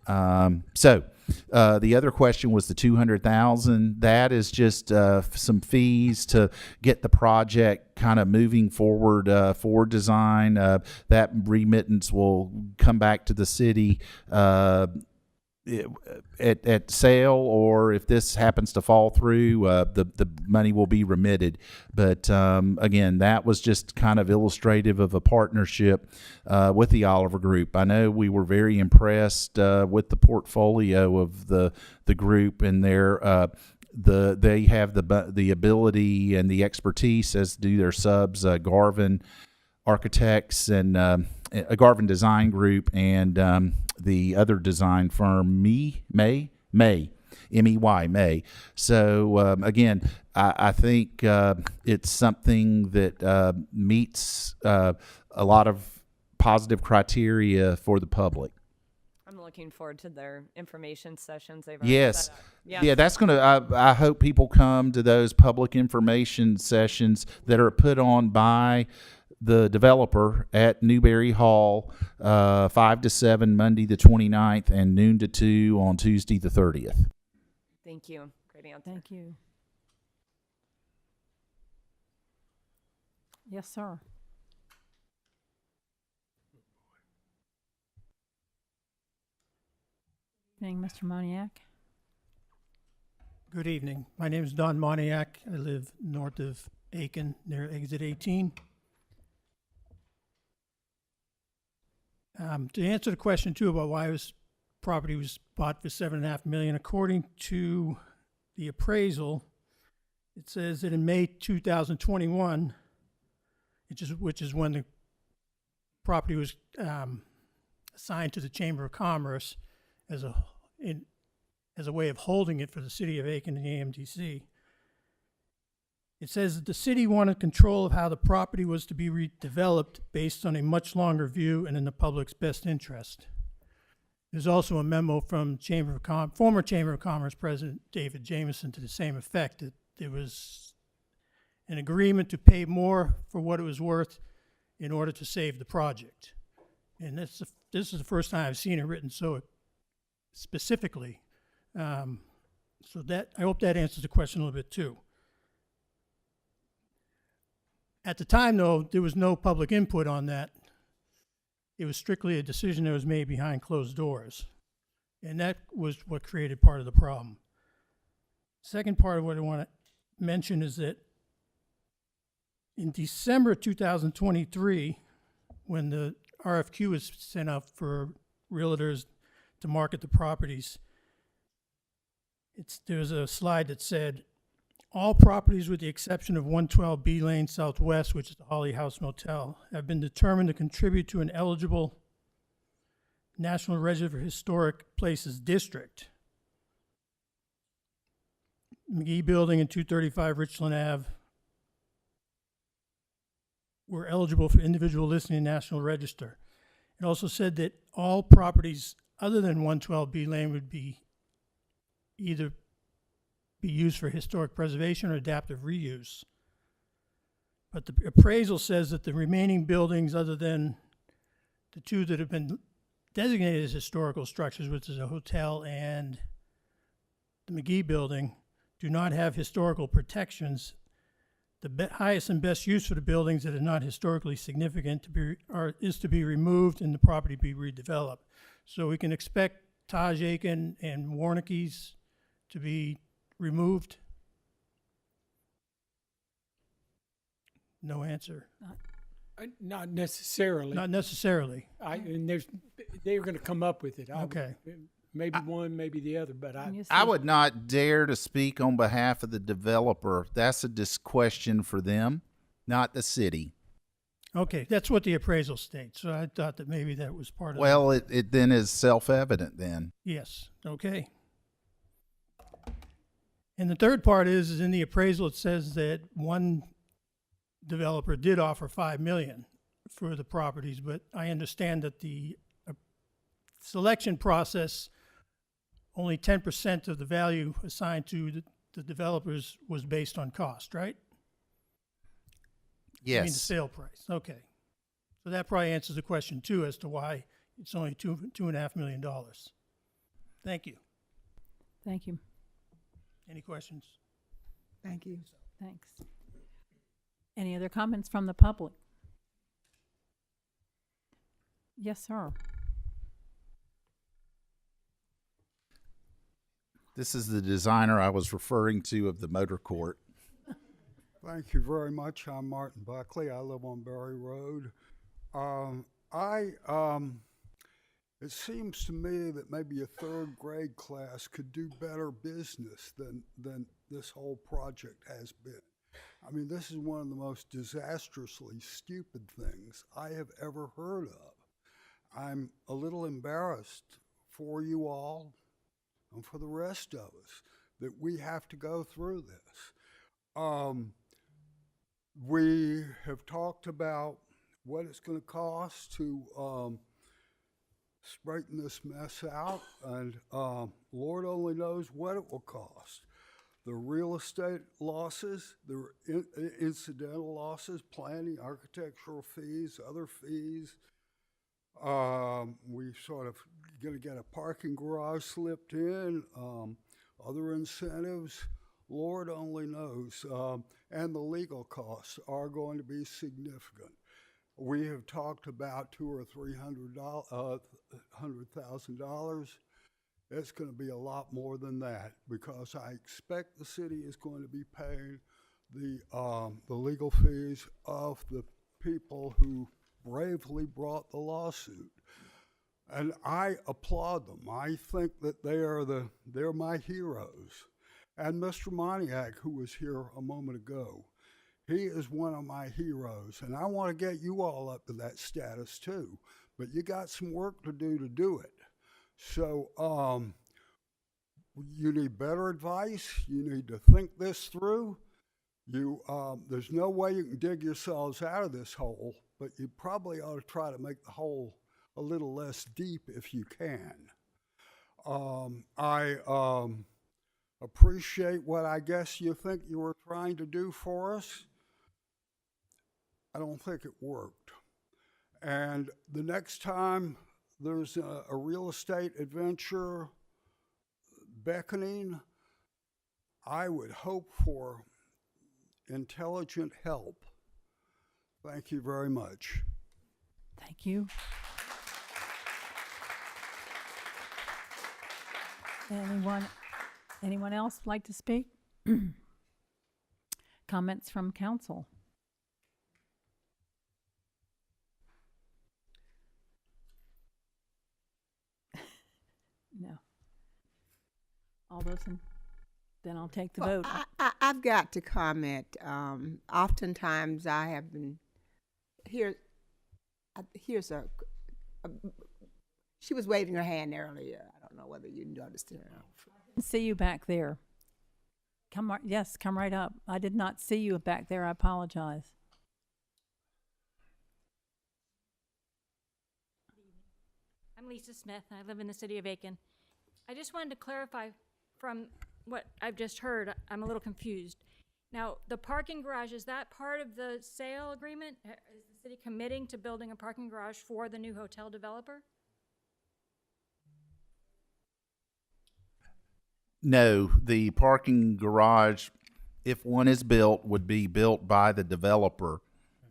The other question was the $200,000. That is just some fees to get the project kind of moving forward for design. That remittance will come back to the city at sale, or if this happens to fall through, the money will be remitted. But again, that was just kind of illustrative of a partnership with the Oliver Group. I know we were very impressed with the portfolio of the group, and they have the ability and the expertise, as do their subs, Garvin Architects and Garvin Design Group, and the other design firm, May. So again, I think it's something that meets a lot of positive criteria for the public. I'm looking forward to their information sessions they've Yes. set up. Yeah, that's going to, I hope people come to those public information sessions that are put on by the developer at Newberry Hall, 5 to 7, Monday the 29th, and noon to 2 on Tuesday the 30th. Thank you. Great answer. Thank you. Yes, sir. Evening, Mr. Moniak. Good evening. My name is Don Moniak. I live north of Aiken, near exit 18. To answer the question too about why this property was bought for $7.5 million, according to the appraisal, It says that in May 2021, which is when the property was assigned to the Chamber of Commerce as a way of holding it for the city of Aiken and the AMDC. It says that the city wanted control of how the property was to be redeveloped based on a much longer view and in the public's best interest. There's also a memo from former Chamber of Commerce President David Jameson to the same effect, that there was an agreement to pay more for what it was worth in order to save the project. And this is the first time I've seen it written so specifically. So I hope that answers the question a little bit too. At the time, though, there was no public input on that. It was strictly a decision that was made behind closed doors. And that was what created part of the problem. Second part of what I want to mention is that in December 2023, when the RFQ was sent out for realtors to market the properties, there was a slide that said, all properties with the exception of 112B Lane Southwest, which is the Holly House Motel, have been determined to contribute to an eligible National Register of Historic Places district. McGee Building and 235 Richland Ave were eligible for individual listing in National Register. It also said that all properties other than 112B Lane would be either be used for historic preservation or adaptive reuse. But the appraisal says that the remaining buildings, other than the two that have been designated as historical structures, which is a hotel and the McGee Building, do not have historical protections. The highest and best use for the buildings that are not historically significant is to be removed and the property be redeveloped. So we can expect Taj Aiken and Warnicki's to be removed? No answer. Not necessarily. Not necessarily. And they're going to come up with it. Okay. Maybe one, maybe the other, but I would not dare to speak on behalf of the developer. That's a question for them, not the city. Okay, that's what the appraisal states. So I thought that maybe that was part of Well, it then is self-evident then. Yes, okay. And the third part is in the appraisal it says that one developer did offer $5 million for the properties, but I understand that the selection process, only 10% of the value assigned to the developers was based on cost, right? Yes. I mean the sale price. Okay. So that probably answers the question too as to why it's only $2.5 million. Thank you. Thank you. Any questions? Thank you. Thanks. Any other comments from the public? Yes, sir. This is the designer I was referring to of the motor court. Thank you very much. I'm Martin Buckley. I live on Berry Road. It seems to me that maybe a third grade class could do better business than this whole project has been. I mean, this is one of the most disastrously stupid things I have ever heard of. I'm a little embarrassed for you all and for the rest of us that we have to go through this. We have talked about what it's going to cost to straighten this mess out, and Lord only knows what it will cost. The real estate losses, the incidental losses, planning, architectural fees, other fees. We sort of going to get a parking garage slipped in, other incentives. Lord only knows. And the legal costs are going to be significant. We have talked about $200,000 or $100,000. It's going to be a lot more than that because I expect the city is going to be paying the legal fees of the people who bravely brought the lawsuit. And I applaud them. I think that they're my heroes. And Mr. Moniak, who was here a moment ago. He is one of my heroes, and I want to get you all up to that status too. But you got some work to do it. So you need better advice. You need to think this through. There's no way you can dig yourselves out of this hole, but you probably ought to try to make the hole a little less deep if you can. I appreciate what I guess you think you were trying to do for us. I don't think it worked. And the next time there's a real estate adventure beckoning, I would hope for intelligent help. Thank you very much. Thank you. Anyone else like to speak? Comments from council? No. All those in, then I'll take the vote. I've got to comment. Oftentimes I have been here. Here's she was waving her hand earlier. I don't know whether you noticed it or not. See you back there. Come right up. I did not see you back there. I apologize. I'm Lisa Smith. I live in the city of Aiken. I just wanted to clarify from what I've just heard. I'm a little confused. Now, the parking garage, is that part of the sale agreement? Is the city committing to building a parking garage for the new hotel developer? No, the parking garage, if one is built, would be built by the developer,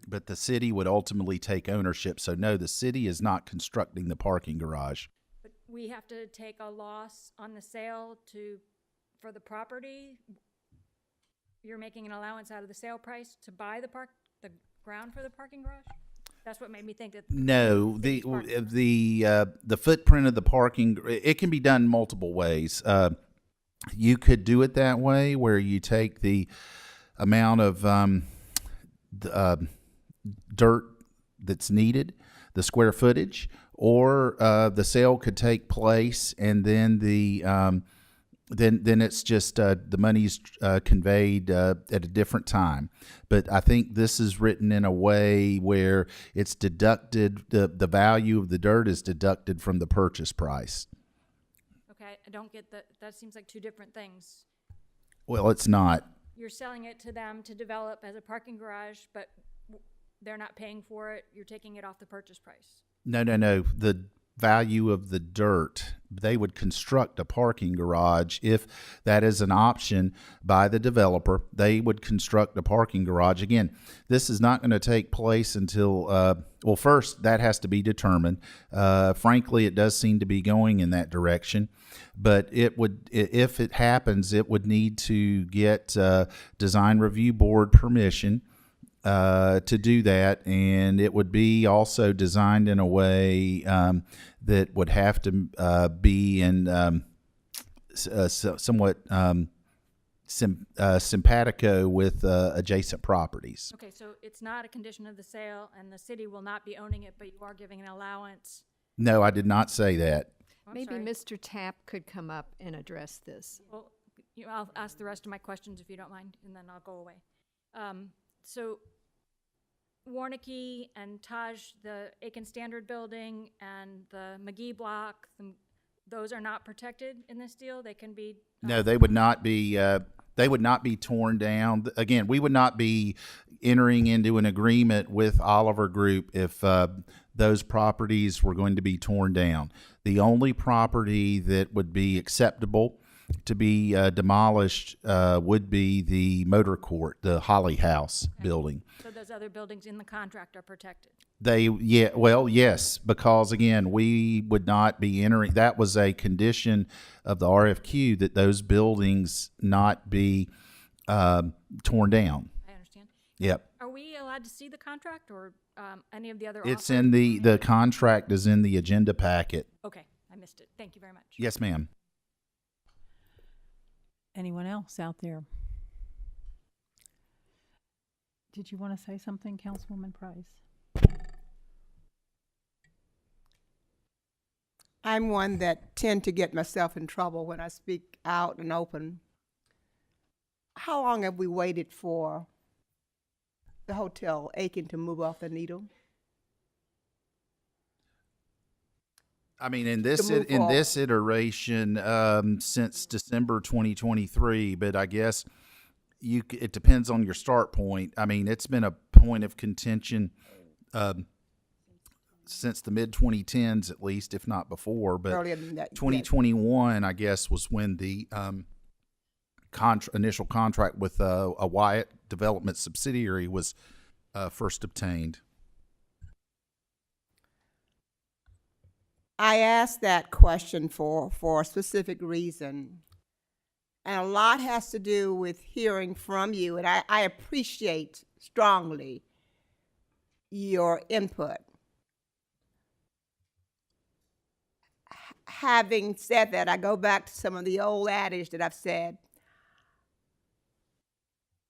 but the city would ultimately take ownership. So no, the city is not constructing the parking garage. But we have to take a loss on the sale for the property? You're making an allowance out of the sale price to buy the ground for the parking garage? That's what made me think that. No, the footprint of the parking, it can be done multiple ways. You could do it that way, where you take the amount of dirt that's needed, the square footage, or the sale could take place, and then then it's just the money's conveyed at a different time. But I think this is written in a way where it's deducted, the value of the dirt is deducted from the purchase price. Okay, I don't get that. That seems like two different things. Well, it's not. You're selling it to them to develop as a parking garage, but they're not paying for it. You're taking it off the purchase price. No. The value of the dirt, they would construct a parking garage. If that is an option by the developer, they would construct a parking garage. Again, this is not going to take place until, well, first, that has to be determined. Frankly, it does seem to be going in that direction. But it would, if it happens, it would need to get design review board permission to do that, and it would be also designed in a way that would have to be in somewhat simpatico with adjacent properties. Okay, so it's not a condition of the sale, and the city will not be owning it, but you are giving an allowance. No, I did not say that. Maybe Mr. Tapp could come up and address this. Well, I'll ask the rest of my questions if you don't mind, and then I'll go away. So Warnicki and Taj, the Aiken Standard Building and the McGee Block, those are not protected in this deal? They can be... No, they would not be. They would not be torn down. Again, we would not be entering into an agreement with Oliver Group if those properties were going to be torn down. The only property that would be acceptable to be demolished would be the motor court, the Holly House building. So those other buildings in the contract are protected? Yes, because again, we would not be entering, that was a condition of the RFQ that those buildings not be torn down. I understand. Yep. Are we allowed to see the contract or any of the other It's offers? in the contract is in the agenda packet. Okay, I missed it. Thank you very much. Yes, ma'am. Anyone else out there? Did you want to say something, Councilwoman Price? I'm one that tend to get myself in trouble when I speak out and open. How long have we waited for the hotel Aiken to move off the needle? I mean, in To this move in this forward. iteration, since December 2023, but I guess it depends on your start point. I mean, it's been a point of contention since the mid 2010s, at least, if not before. But Earlier than that, yes. 2021, I guess, was when the initial contract with a Wyatt Development subsidiary was first obtained. I asked that question for a specific reason. And a lot has to do with hearing from you, and I appreciate strongly your input. Having said that, I go back to some of the old adage that I've said,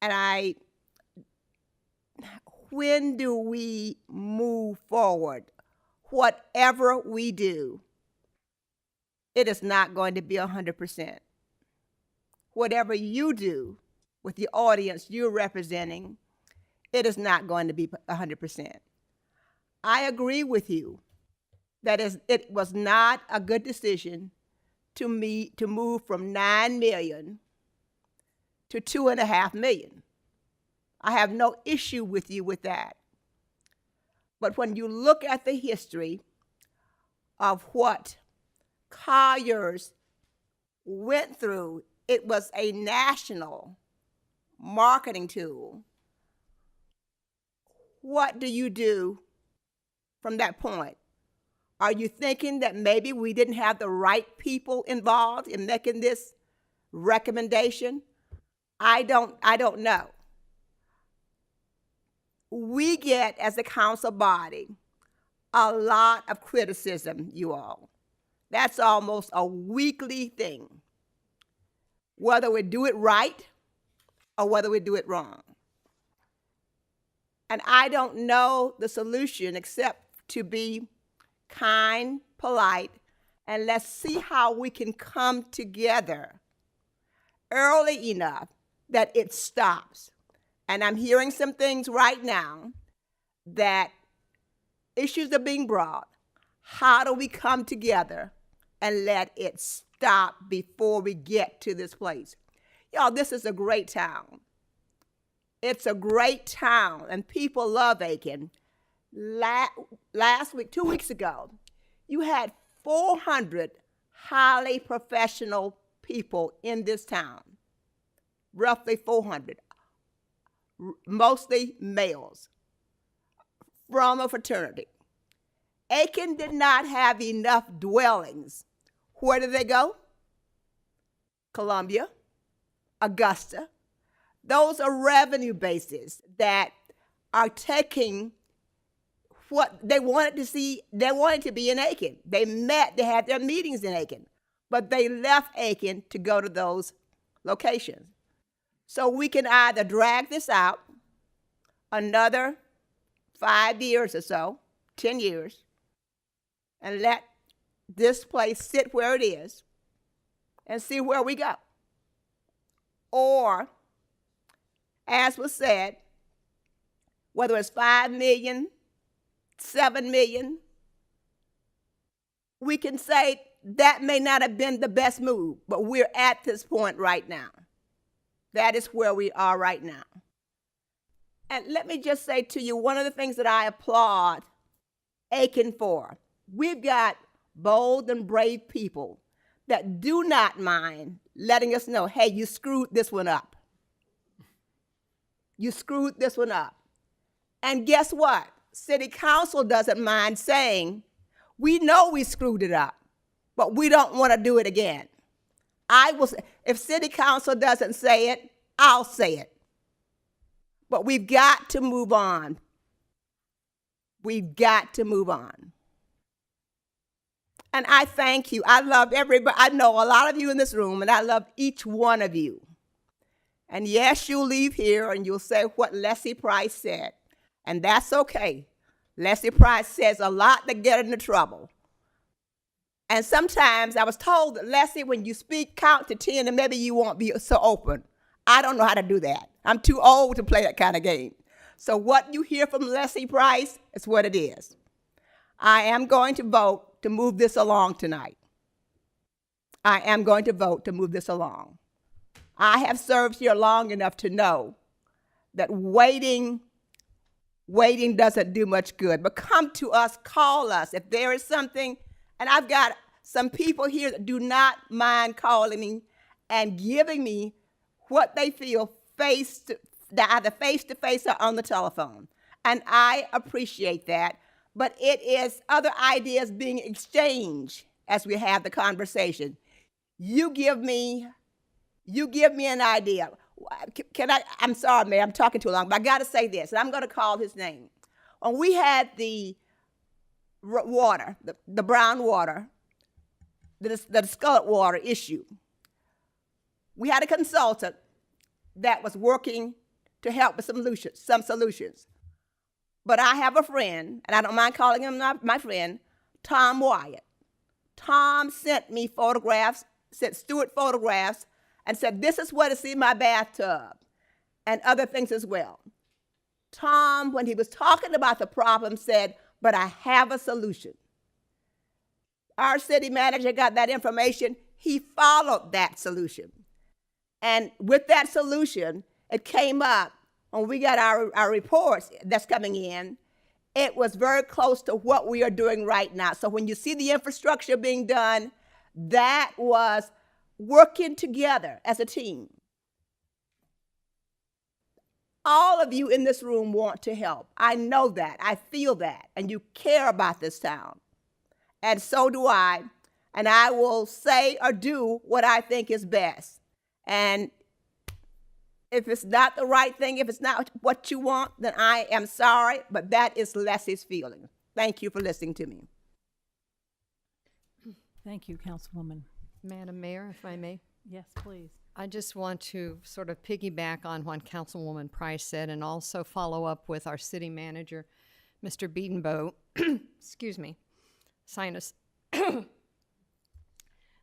and when do we move forward? Whatever we do, it is not going to be 100%. Whatever you do with the audience you're representing, it is not going to be 100%. I agree with you that it was not a good decision to move from 9 million to 2.5 million. I have no issue with you with that. But when you look at the history of what Colliers went through, it was a national marketing tool. What do you do from that point? Are you thinking that maybe we didn't have the right people involved in making this recommendation? I don't know. We get, as a council body, a lot of criticism, you all. That's almost a weekly thing, whether we do it right or whether we do it wrong. And I don't know the solution except to be kind, polite, and let's see how we can come together early enough that it stops. And I'm hearing some things right now that issues are being brought. How do we come together and let it stop before we get to this place? Y'all, this is a great town. It's a great town, and people love Aiken. Last week, 2 weeks ago, you had 400 highly professional people in this town, roughly 400, mostly males, from a fraternity. Aiken did not have enough dwellings. Where did they go? Columbia, Augusta. Those are revenue bases that are taking what they wanted to see. They wanted to be in Aiken. They had their meetings in Aiken, but they left Aiken to go to those locations. So we can either drag this out another 5 years or so, 10 years, and let this place sit where it is and see where we go. Or, as was said, whether it's 5 million, 7 million, we can say that may not have been the best move, but we're at this point right now. That is where we are right now. And let me just say to you, one of the things that I applaud Aiken for, we've got bold and brave people that do not mind letting us know, hey, you screwed this one up. You screwed this one up. And guess what? City Council doesn't mind saying, we know we screwed it up, but we don't want to do it again. If City Council doesn't say it, I'll say it. But we've got to move on. We've got to move on. And I thank you. I love everybody. I know a lot of you in this room, and I love each one of you. And yes, you'll leave here and you'll say what Leslie Price said. And that's okay. Leslie Price says a lot to get into trouble. And sometimes I was told that, Leslie, when you speak, count to 10 and maybe you won't be so open. I don't know how to do that. I'm too old to play that kind of game. So what you hear from Leslie Price is what it is. I am going to vote to move this along tonight. I am going to vote to move this along. I have served here long enough to know that waiting doesn't do much good. But come to us, call us if there is something. And I've got some people here that do not mind calling me and giving me what they feel either face to face or on the telephone. And I appreciate that. But it is other ideas being exchanged as we have the conversation. You give me an idea. I'm sorry, Mayor, I'm talking too long, but I got to say this, and I'm going to call his name. When we had the water, the brown water, the discolored water issue, we had a consultant that was working to help with some solutions. But I have a friend, and I don't mind calling him my friend, Tom Wyatt. Tom sent me photographs, sent Stuart photographs, and said, this is what is in my bathtub, and other things as well. Tom, when he was talking about the problem, said, but I have a solution. Our city manager got that information. He followed that solution. And with that solution, it came up when we got our reports that's coming in. It was very close to what we are doing right now. So when you see the infrastructure being done, that was working together as a team. All of you in this room want to help. I know that. I feel that. And you care about this town. And so do I. And I will say or do what I think is best. And if it's not the right thing, if it's not what you want, then I am sorry, but that is Leslie's feeling. Thank you for listening to me. Thank you, Councilwoman. Madam Mayor, if I may. Yes, please. I just want to sort of piggyback on what Councilwoman Price said and also follow up with our city manager, Mr. Beedenbow, excuse me, sinus,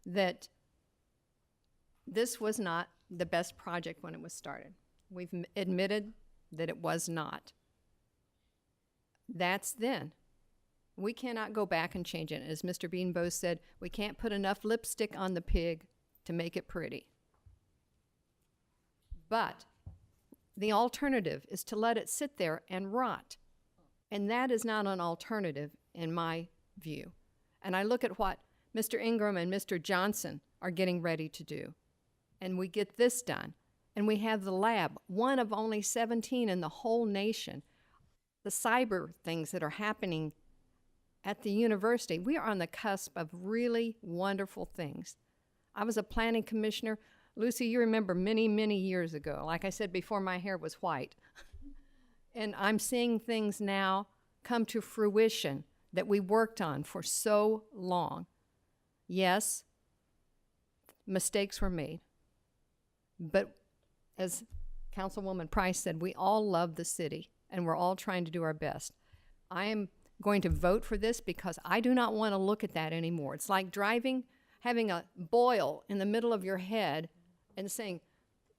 that this was not the best project when it was started. We've admitted that it was not. That's then. We cannot go back and change it. As Mr. Beedenbow said, we can't put enough lipstick on the pig to make it pretty. But the alternative is to let it sit there and rot. And that is not an alternative in my view. And I look at what Mr. Ingram and Mr. Johnson are getting ready to do. And we get this done. And we have the lab, one of only 17 in the whole nation. The cyber things that are happening at the university, we are on the cusp of really wonderful things. I was a planning commissioner. Lucy, you remember many, many years ago, like I said before my hair was white. And I'm seeing things now come to fruition that we worked on for so long. Yes, mistakes were made. But as Councilwoman Price said, we all love the city and we're all trying to do our best. I am going to vote for this because I do not want to look at that anymore. It's like driving, having a boil in the middle of your head and saying,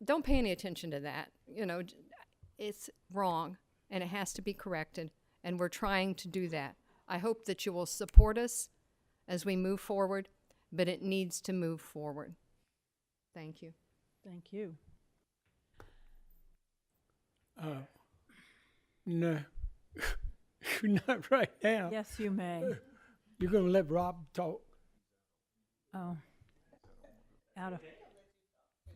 don't pay any attention to that. You know, it's wrong and it has to be corrected, and we're trying to do that. I hope that you will support us as we move forward, but it needs to move forward. Thank you. Thank you. No, not right now. Yes, you may. You're going to let Rob talk? Oh, out of.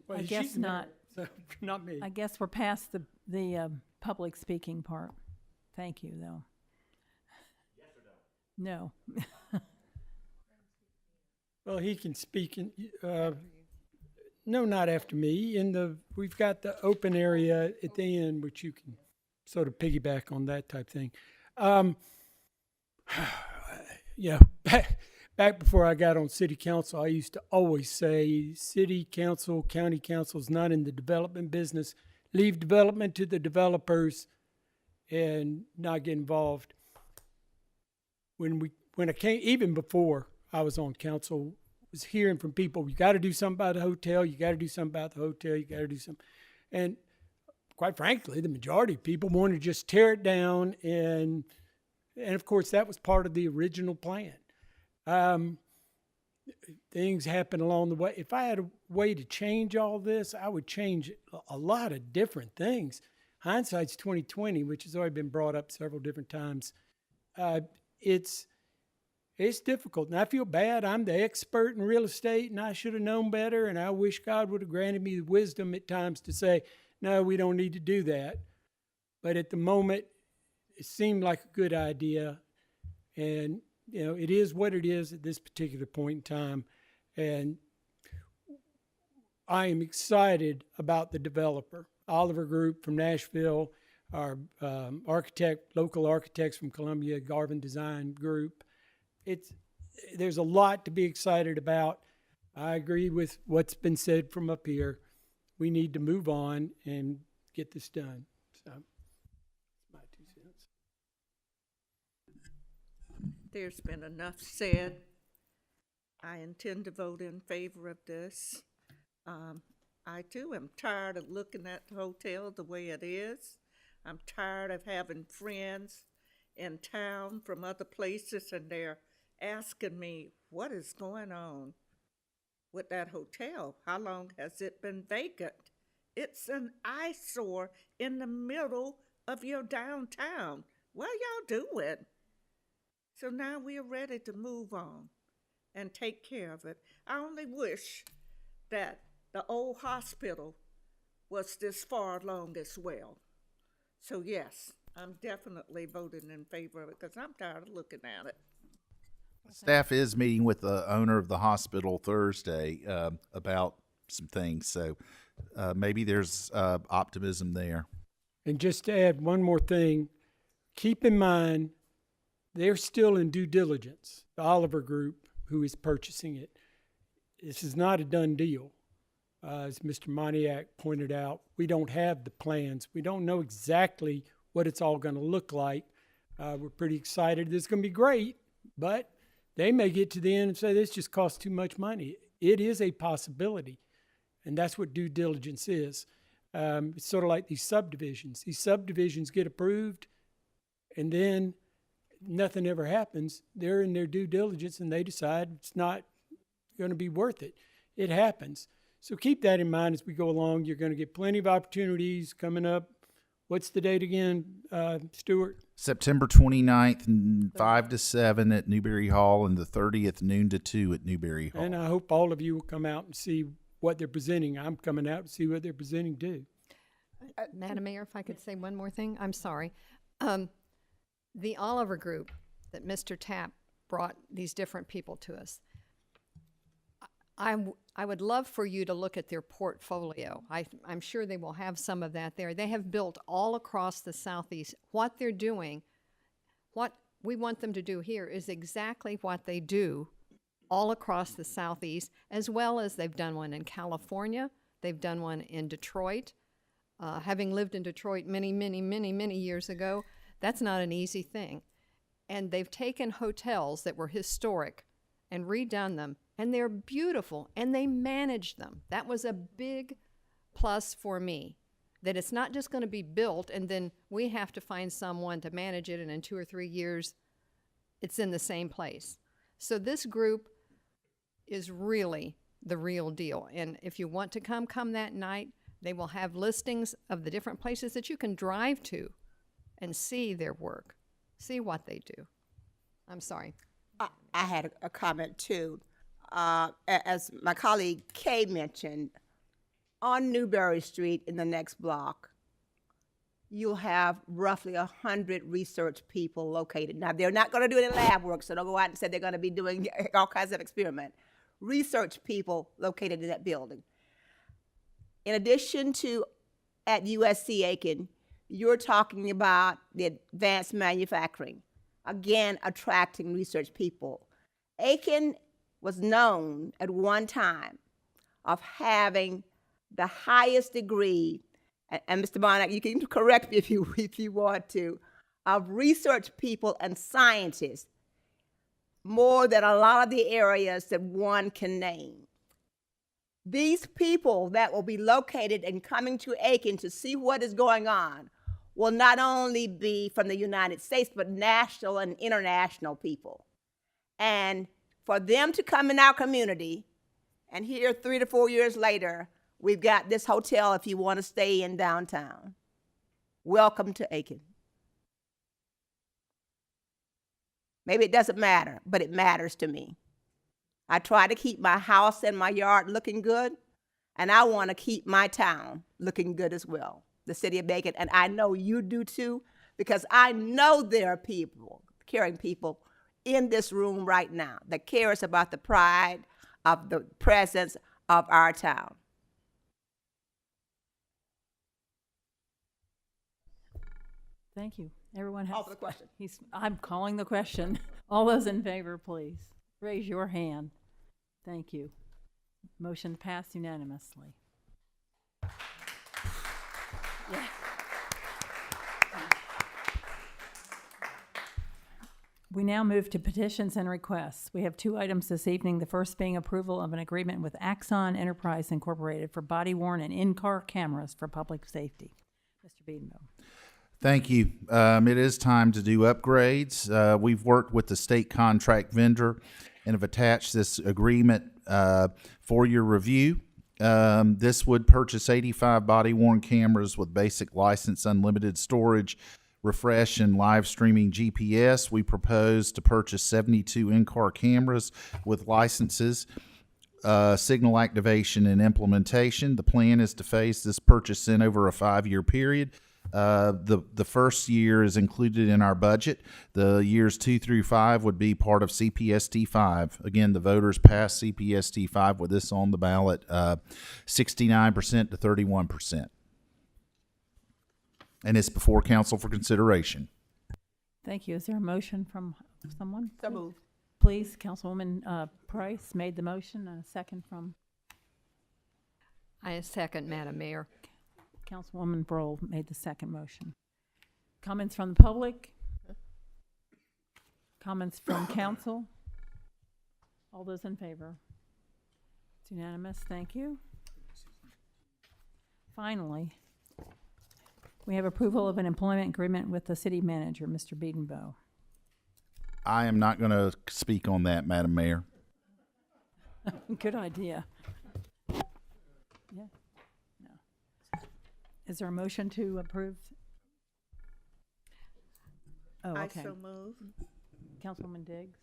Well, I guess not. So, not me. I guess we're past the public speaking part. Thank you, though. Yes or no? No. Well, he can speak. No, not after me. We've got the open area at the end, which you can sort of piggyback on that type thing. Yeah, back before I got on city council, I used to always say city council, county council is not in the development business. Leave development to the developers and not get involved. When I came, even before I was on council, was hearing from people, you got to do something about the hotel, you got to do something about the hotel, you got to do something. And quite frankly, the majority of people wanted to just tear it down, and of course that was part of the original plan. Things happen along the way. If I had a way to change all this, I would change a lot of different things. Hindsight's 2020, which has already been brought up several different times. It's difficult, and I feel bad. I'm the expert in real estate, and I should have known better, and I wish God would have granted me the wisdom at times to say, no, we don't need to do that. But at the moment, it seemed like a good idea, and it is what it is at this particular point in time, and I am excited about the developer, Oliver Group from Nashville, our local architects from Columbia, Garvin Design Group. There's a lot to be excited about. I agree with what's been said from up here. We need to move on and get this done. So, my 2 cents. There's been enough said. I intend to vote in favor of this. I too am tired of looking at the hotel the way it is. I'm tired of having friends in town from other places, and they're asking me, what is going on with that hotel? How long has it been vacant? It's an eyesore in the middle of your downtown. What are y'all doing? So now we are ready to move on and take care of it. I only wish that the old hospital was this far along as well. So yes, I'm definitely voting in favor of it because I'm tired of looking at it. Staff is meeting with the owner of the hospital Thursday about some things, so maybe there's optimism there. And just to add one more thing, keep in mind they're still in due diligence, the Oliver Group, who is purchasing it. This is not a done deal. As Mr. Moniak pointed out, we don't have the plans. We don't know exactly what it's all going to look like. We're pretty excited. This is going to be great, but they may get to the end and say, this just costs too much money. It is a possibility, and that's what due diligence is. It's sort of like these subdivisions. These subdivisions get approved, and then nothing ever happens. They're in their due diligence, and they decide it's not going to be worth it. It happens. So keep that in mind as we go along. You're going to get plenty of opportunities coming up. What's the date again, Stuart? September 29th, 5 to 7 at Newberry Hall, and the 30th, noon to 2 at Newberry Hall. And I hope all of you will come out and see what they're presenting. I'm coming out to see what they're presenting too. Madam Mayor, if I could say one more thing, I'm sorry. The Oliver Group that Mr. Tapp brought these different people to us, I would love for you to look at their portfolio. I'm sure they will have some of that there. They have built all across the Southeast. What they're doing, what we want them to do here is exactly what they do all across the Southeast, as well as they've done one in California. They've done one in Detroit. Having lived in Detroit many, many, many, many years ago, that's not an easy thing. And they've taken hotels that were historic and redone them, and they're beautiful, and they manage them. That was a big plus for me, that it's not just going to be built and then we have to find someone to manage it, and in 2 or 3 years it's in the same place. So this group is really the real deal, and if you want to come that night. They will have listings of the different places that you can drive to and see their work, see what they do. I'm sorry. I had a comment too. As my colleague Kay mentioned, on Newberry Street in the next block, you'll have roughly 100 research people located. Now, they're not going to do any lab work, so don't go out and say they're going to be doing all kinds of experiment. Research people located in that building. In addition to at USC Aiken, you're talking about the advanced manufacturing, again, attracting research people. Aiken was known at one time of having the highest degree, and Mr. Bonnet, you can correct me if you want to, of research people and scientists, more than a lot of the areas that one can name. These people that will be located and coming to Aiken to see what is going on will not only be from the United States, but national and international people. And for them to come in our community, and here 3 to 4 years later, we've got this hotel if you want to stay in downtown. Welcome to Aiken. Maybe it doesn't matter, but it matters to me. I try to keep my house and my yard looking good, and I want to keep my town looking good as well, the city of Aiken, and I know you do too, because I know there are people, caring people in this room right now that cares about the pride of the presence of our town. Thank you. Everyone has. Call for the question. I'm calling the question. All those in favor, please raise your hand. Thank you. Motion passed unanimously. Yeah. We now move to petitions and requests. We have 2 items this evening, the first being approval of an agreement with Axon Enterprise Incorporated for body-worn and in-car cameras for public safety. Mr. Biedenbow. Thank you. It is time to do upgrades. We've worked with the state contract vendor and have attached this agreement for your review. This would purchase 85 body-worn cameras with basic license, unlimited storage, refresh, and live streaming GPS. We propose to purchase 72 in-car cameras with licenses, signal activation, and implementation. The plan is to phase this purchase in over a 5-year period. The first year is included in our budget. The years 2 through 5 would be part of CPST 5. Again, the voters passed CPST 5 with this on the ballot, 69% to 31%. And it's before council for consideration. Thank you. Is there a motion from someone? So moved. Please, Councilwoman Price made the motion, and a second from I second, Madam Mayor. Councilwoman Broll made the second motion. Comments from the public? Comments from council? All those in favor? It's unanimous. Thank you. Finally, we have approval of an employment agreement with the city manager, Mr. Biedenbow. I am not going to speak on that, Madam Mayor. Good idea. Yeah. No. Is there a motion to approve? Oh, okay. I so move. Councilwoman Diggs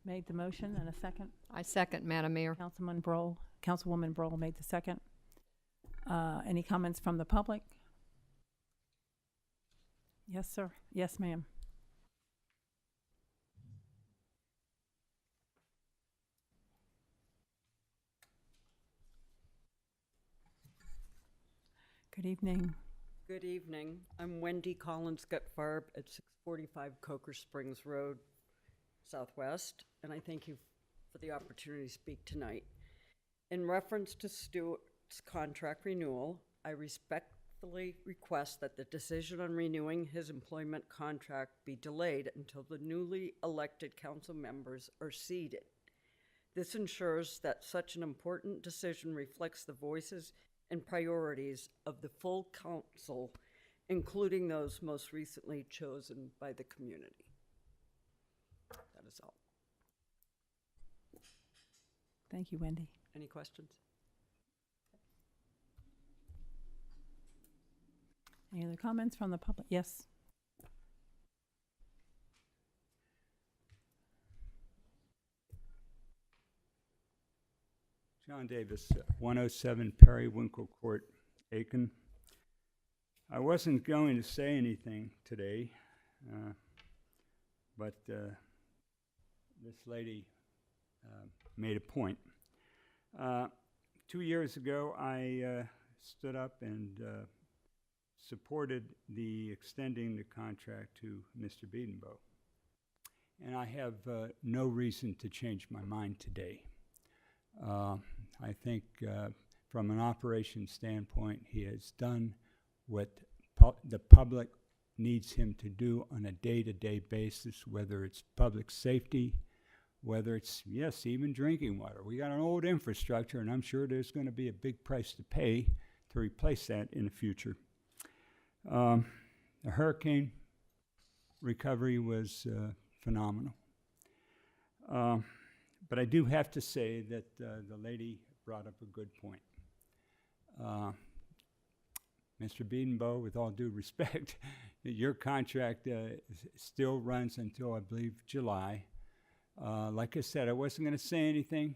made the motion, and a second. I second, Madam Mayor. Councilwoman Broll made the second. Any comments from the public? Yes, sir. Yes, ma'am. Good evening. Good evening. I'm Wendy Collins Gutfarb at 645 Coker Springs Road, Southwest, and I thank you for the opportunity to speak tonight. In reference to Stuart's contract renewal, I respectfully request that the decision on renewing his employment contract be delayed until the newly elected council members are seated. This ensures that such an important decision reflects the voices and priorities of the full council, including those most recently chosen by the community. That is all. Thank you, Wendy. Any questions? Any other comments from the public? Yes. John Davis, 107 Periwinkle Court, Aiken. I wasn't going to say anything today, but this lady made a point. 2 years ago, I stood up and supported the extending the contract to Mr. Biedenbow. and I have no reason to change my mind today. I think from an operations standpoint, he has done what the public needs him to do on a day-to-day basis, whether it's public safety, whether it's, yes, even drinking water. We got an old infrastructure, and I'm sure there's going to be a big price to pay to replace that in the future. The hurricane recovery was phenomenal. But I do have to say that the lady brought up a good point. Mr. Biedenbow, with all due respect, your contract still runs until, I believe, July. Like I said, I wasn't going to say anything,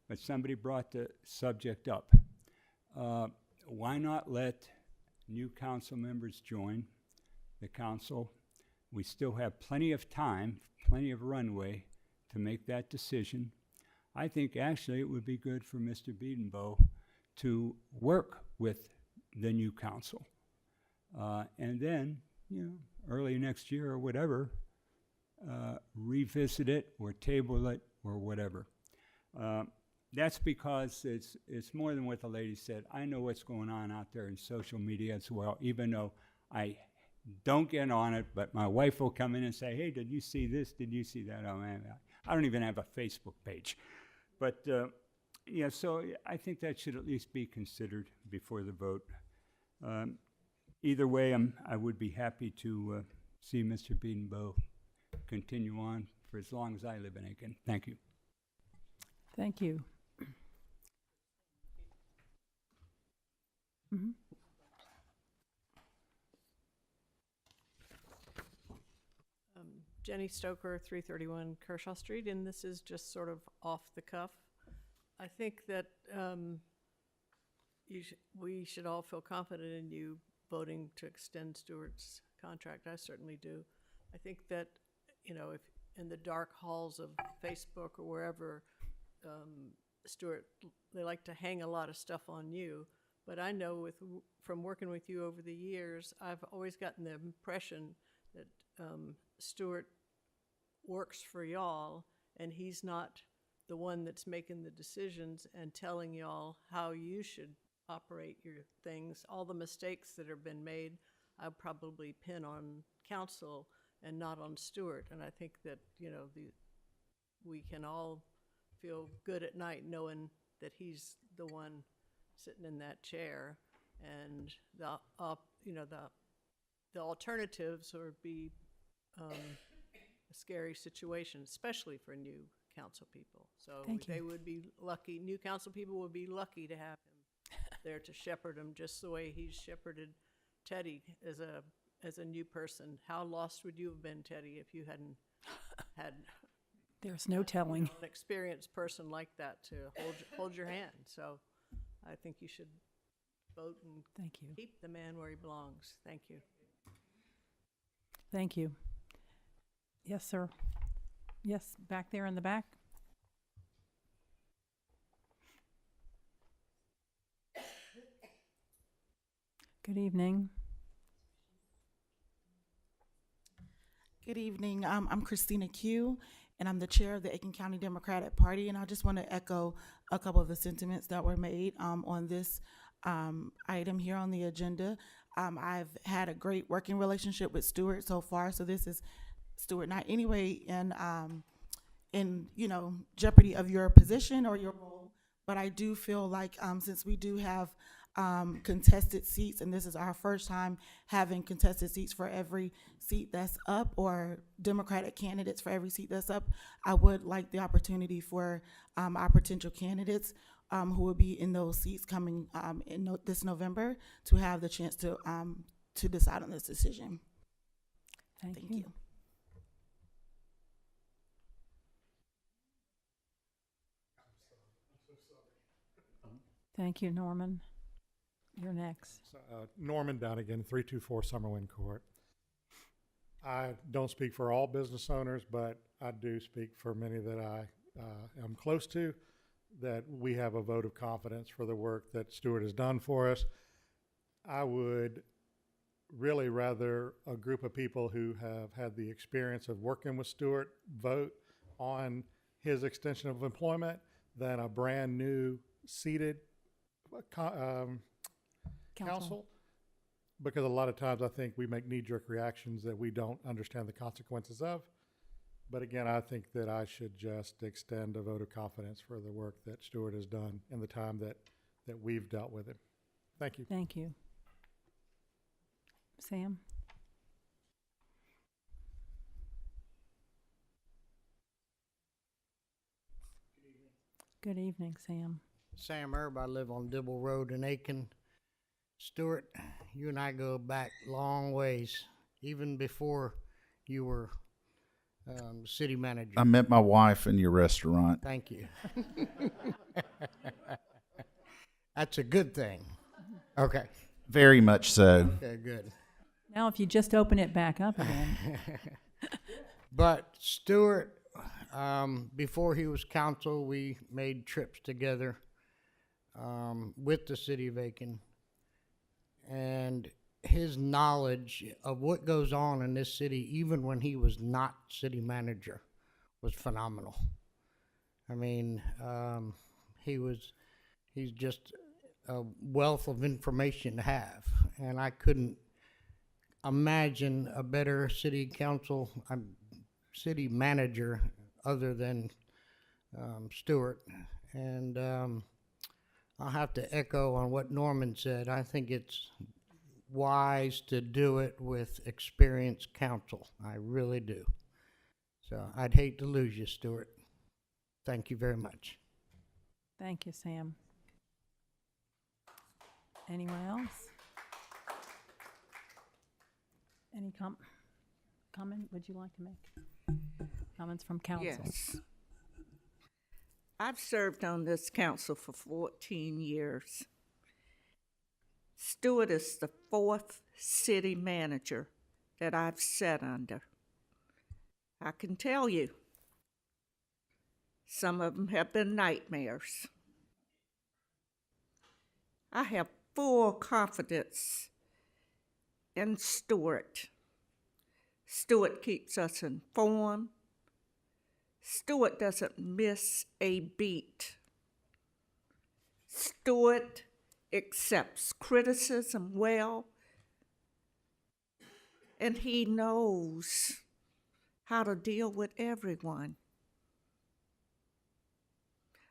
but somebody brought the subject up. Why not let new council members join the council? We still have plenty of time, plenty of runway to make that decision. I think actually it would be good for Mr. Biedenbow to work with the new council. And then, early next year or whatever, revisit it or table it or whatever. That's because it's more than what the lady said. I know what's going on out there in social media as well, even though I don't get on it, but my wife will come in and say, hey, did you see this? Did you see that? Oh, man, I don't even have a Facebook page. But, so I think that should at least be considered before the vote. Either way, I would be happy to see Mr. Biedenbow continue on for as long as I live in Aiken. Thank you. Thank you. Mm-hmm. Jenny Stoker, 331 Kershaw Street, and this is just sort of off the cuff. I think that we should all feel confident in you voting to extend Stuart's contract. I certainly do. I think that, if in the dark halls of Facebook or wherever, Stuart, they like to hang a lot of stuff on you. But I know from working with you over the years, I've always gotten the impression that Stuart works for y'all, and he's not the one that's making the decisions and telling y'all how you should operate your things. All the mistakes that have been made, I'd probably pin on council and not on Stuart. And I think that, we can all feel good at night knowing that he's the one sitting in that chair. And the alternatives would be a scary situation, especially for new council people. So they would be lucky, new council people would be lucky to have him there to shepherd them just the way he's shepherded Teddy as a new person. How lost would you have been, Teddy, if you hadn't had There's no telling. an experienced person like that to hold your hand? So I think you should vote and Thank you. keep the man where he belongs. Thank you. Thank you. Yes, sir. Yes, back there in the back. Good evening. Good evening. I'm Christina Q, and I'm the chair of the Aiken County Democratic Party. And I just want to echo a couple of the sentiments that were made on this item here on the agenda. I've had a great working relationship with Stuart so far, so this is Stuart not anyway in jeopardy of your position or your role, but I do feel like since we do have contested seats, and this is our first time having contested seats for every seat that's up, or Democratic candidates for every seat that's up, I would like the opportunity for our potential candidates who will be in those seats coming in this November to have the chance to decide on this decision. Thank you. Thank you, Norman. You're next. Norman Dunnigan, 324 Summerwind Court. I don't speak for all business owners, but I do speak for many that I am close to, that we have a vote of confidence for the work that Stuart has done for us. I would really rather a group of people who have had the experience of working with Stewart vote on his extension of employment than a brand new seated council. Because a lot of times I think we make knee-jerk reactions that we don't understand the consequences of. But again, I think that I should just extend a vote of confidence for the work that Stewart has done in the time that we've dealt with him. Thank you. Thank you. Sam? Good evening, Sam. Sam Erb, I live on Dibble Road in Aiken. Stewart, you and I go back long ways, even before you were city manager. I met my wife in your restaurant. Thank you. That's a good thing. Okay. Very much so. Okay, good. Now, if you just open it back up again. But Stewart, before he was council, we made trips together with the city of Aiken. And his knowledge of what goes on in this city, even when he was not city manager, was phenomenal. I mean, he's just a wealth of information to have. And I couldn't imagine a better city manager other than Stewart. And I'll have to echo on what Norman said. I think it's wise to do it with experienced counsel. I really do. So I'd hate to lose you, Stewart. Thank you very much. Thank you, Sam. Anyone else? Any comment would you like to make? Comments from council? Yes. I've served on this council for 14 years. Stewart is the 4th city manager that I've sat under. I can tell you, some of them have been nightmares. I have full confidence in Stewart. Stewart keeps us informed. Stewart doesn't miss a beat. Stewart accepts criticism well, and he knows how to deal with everyone.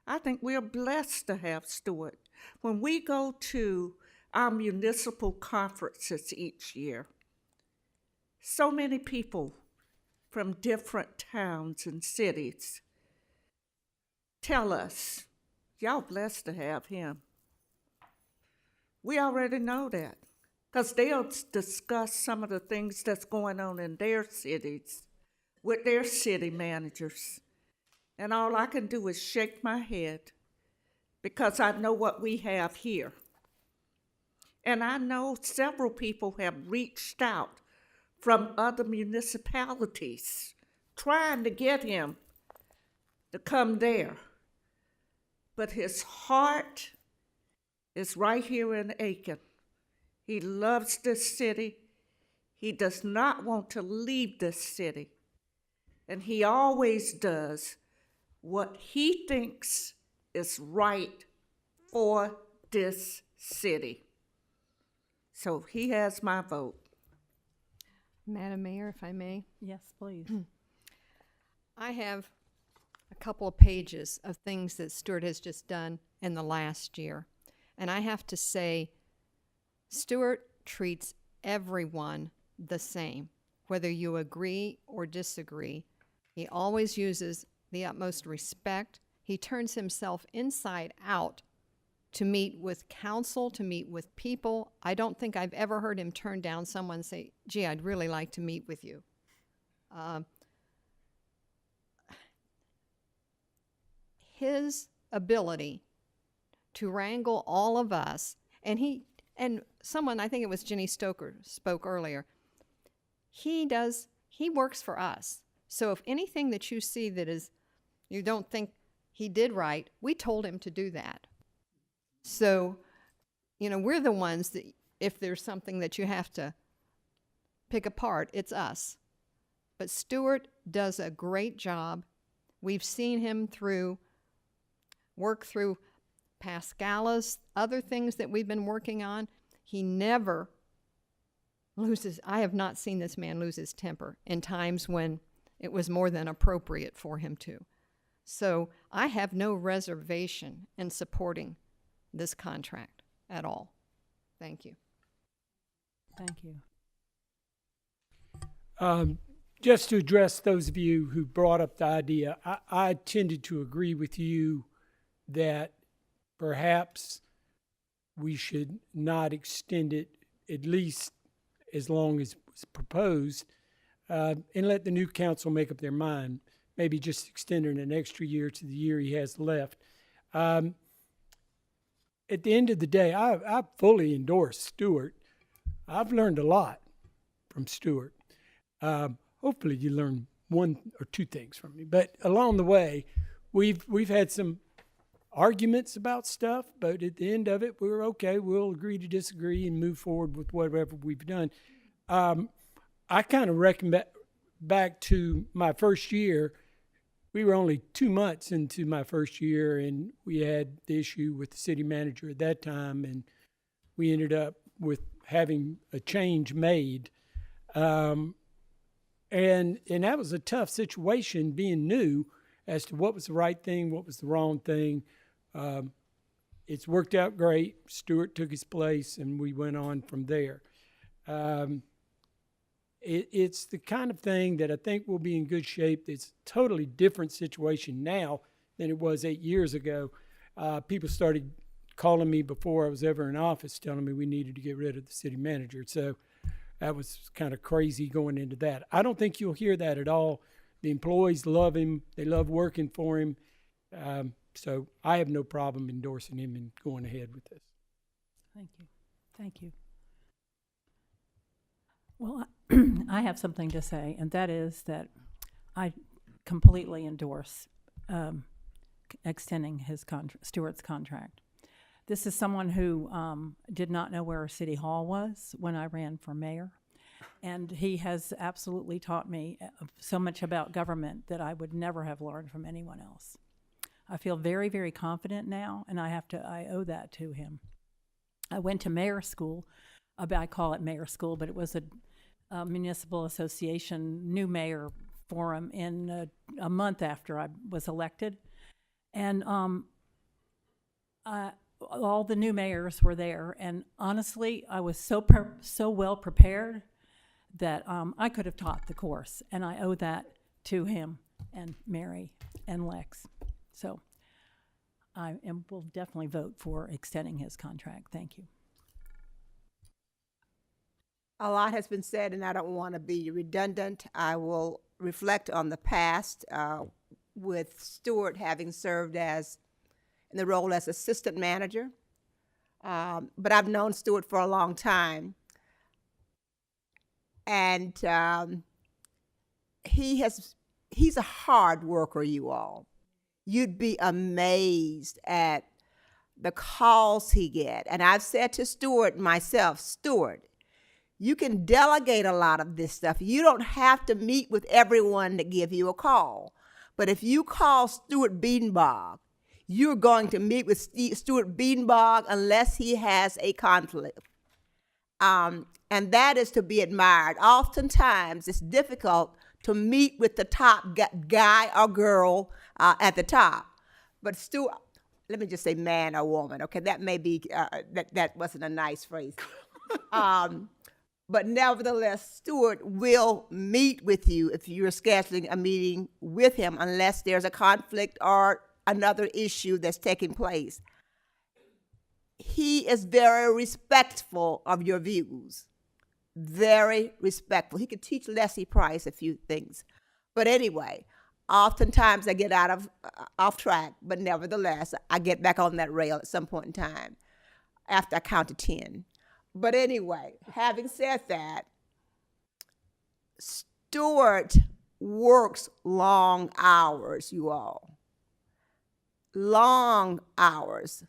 I think we're blessed to have Stewart. When we go to our municipal conferences each year, so many people from different towns and cities tell us, y'all blessed to have him. We already know that, because they'll discuss some of the things that's going on in their cities with their city managers. And all I can do is shake my head, because I know what we have here. And I know several people have reached out from other municipalities trying to get him to come there. But his heart is right here in Aiken. He loves this city. He does not want to leave this city. And he always does what he thinks is right for this city. So he has my vote. Madam Mayor, if I may. Yes, please. I have a couple of pages of things that Stewart has just done in the last year. And I have to say, Stewart treats everyone the same, whether you agree or disagree. He always uses the utmost respect. He turns himself inside out to meet with council, to meet with people. I don't think I've ever heard him turn down someone and say, gee, I'd really like to meet with you. His ability to wrangle all of us, and someone, I think it was Jenny Stoker, spoke earlier, he works for us. So if anything that you see that is, you don't think he did right, we told him to do that. So, we're the ones that, if there's something that you have to pick apart, it's us. But Stuart does a great job. We've seen him work through Pascalis, other things that we've been working on. He never I have not seen this man lose his temper in times when it was more than appropriate for him to. So I have no reservation in supporting this contract at all. Thank you. Thank you. Just to address those of you who brought up the idea, I tended to agree with you that perhaps we should not extend it at least as long as was proposed, and let the new council make up their mind. Maybe just extend it an extra year to the year he has left. At the end of the day, I fully endorse Stuart. I've learned a lot from Stuart. Hopefully you learn one or two things from me. But along the way, we've had some arguments about stuff, but at the end of it, we're okay. We'll agree to disagree and move forward with whatever we've done. I kind of reckon back to my first year. We were only 2 months into my first year, and we had the issue with the city manager at that time, and we ended up with having a change made. And that was a tough situation, being new as to what was the right thing, what was the wrong thing. It's worked out great. Stuart took his place, and we went on from there. It's the kind of thing that I think will be in good shape. It's a totally different situation now than it was 8 years ago. People started calling me before I was ever in office, telling me we needed to get rid of the city manager. So that was kind of crazy going into that. I don't think you'll hear that at all. The employees love him. They love working for him. So I have no problem endorsing him and going ahead with this. Thank you. Thank you. Well, I have something to say, and that is that I completely endorse extending Stuart's contract. This is someone who did not know where City Hall was when I ran for mayor, and he has absolutely taught me so much about government that I would never have learned from anyone else. I feel very, very confident now, and I owe that to him. I went to mayor school. I call it mayor school, but it was a municipal association new mayor forum in a month after I was elected. And all the new mayors were there. And honestly, I was so well prepared that I could have taught the course. And I owe that to him and Mary and Lex. So I will definitely vote for extending his contract. Thank you. A lot has been said, and I don't want to be redundant. I will reflect on the past with Stuart having served in the role as assistant manager. But I've known Stuart for a long time. And he's a hard worker, you all. You'd be amazed at the calls he gets. And I've said to Stuart myself, Stuart, you can delegate a lot of this stuff. You don't have to meet with everyone to give you a call. But if you call Stuart Bedenbog, you're going to meet with Stuart Bedenbog unless he has a conflict. And that is to be admired. Oftentimes, it's difficult to meet with the top guy or girl at the top. But Stuart, let me just say man or woman, okay? That may be, that wasn't a nice phrase. But nevertheless, Stuart will meet with you if you're scheduling a meeting with him unless there's a conflict or another issue that's taking place. He is very respectful of your views. Very respectful. He could teach Leslie Price a few things. But anyway, oftentimes I get off track, but nevertheless, I get back on that rail at some point in time after I count to 10. But anyway, having said that, Stuart works long hours, you all. Long hours,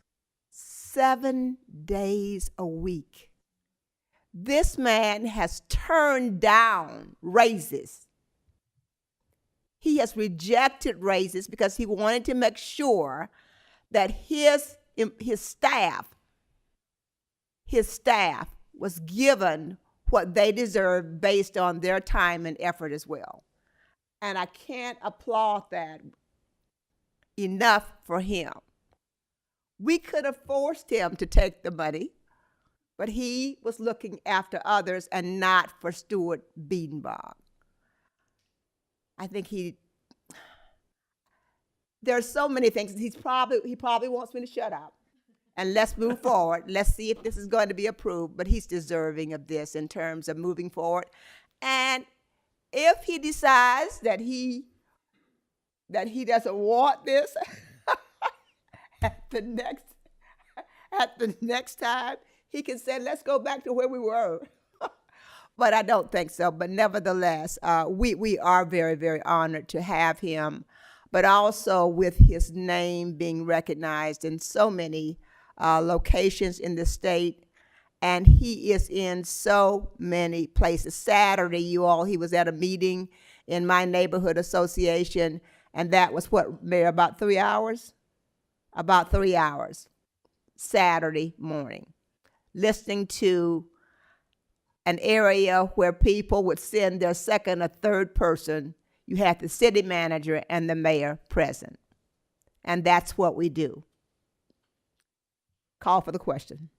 7 days a week. This man has turned down raises. He has rejected raises because he wanted to make sure that his staff was given what they deserve based on their time and effort as well. And I can't applaud that enough for him. We could have forced him to take the money, but he was looking after others and not for Stuart Biedenbach. I think there's so many things. He probably wants me to shut up and let's move forward. Let's see if this is going to be approved, but he's deserving of this in terms of moving forward. And if he decides that he doesn't want this at the next time, he can say, let's go back to where we were. But I don't think so. But nevertheless, we are very, very honored to have him, but also with his name being recognized in so many locations in the state. And he is in so many places. Saturday, you all, he was at a meeting in my neighborhood association, and that was what, Mayor, about 3 hours? About 3 hours, Saturday morning, listening to an area where people would send their second or third person. You had the city manager and the mayor present. And that's what we do. Call for the question.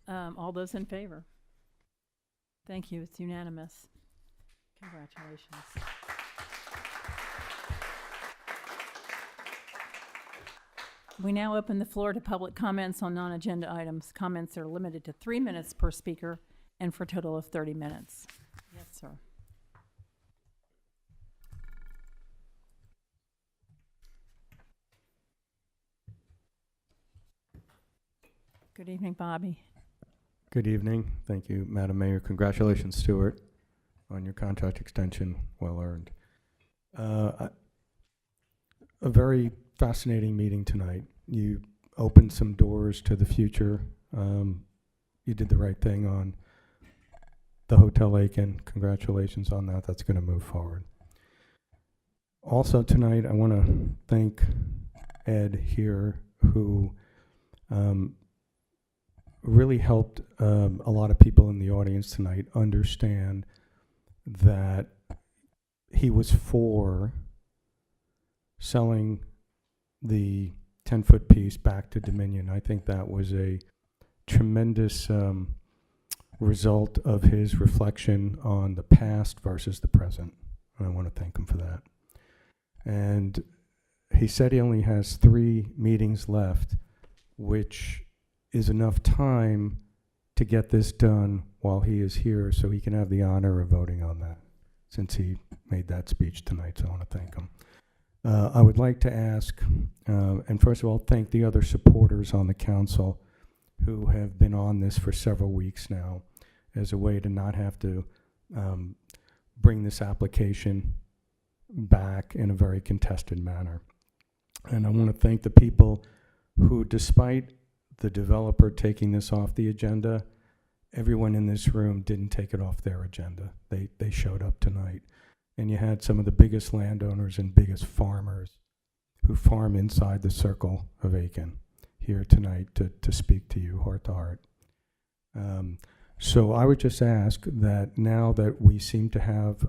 All those in favor? Thank you. It's unanimous. Congratulations. We now open the floor to public comments on non-agenda items. Comments are limited to 3 minutes per speaker and for a total of 30 minutes. Yes, sir. Good evening, Bobby. Good evening. Thank you, Madam Mayor. Congratulations, Stuart, on your contract extension. Well earned. A very fascinating meeting tonight. You opened some doors to the future. You did the right thing on the Hotel Aiken. Congratulations on that. That's going to move forward. Also tonight, I want to thank Ed here, who really helped a lot of people in the audience tonight understand that he was for selling the 10-foot piece back to Dominion. I think that was a tremendous result of his reflection on the past versus the present. And I want to thank him for that. And he said he only has 3 meetings left, which is enough time to get this done while he is here, so he can have the honor of voting on that, since he made that speech tonight. So I want to thank him. I would like to ask, and first of all, thank the other supporters on the council who have been on this for several weeks now, as a way to not have to bring this application back in a very contested manner. And I want to thank the people who, despite the developer taking this off the agenda, everyone in this room didn't take it off their agenda. They showed up tonight. And you had some of the biggest landowners and biggest farmers who farm inside the circle of Aiken here tonight to speak to you heart to heart. So I would just ask that now that we seem to have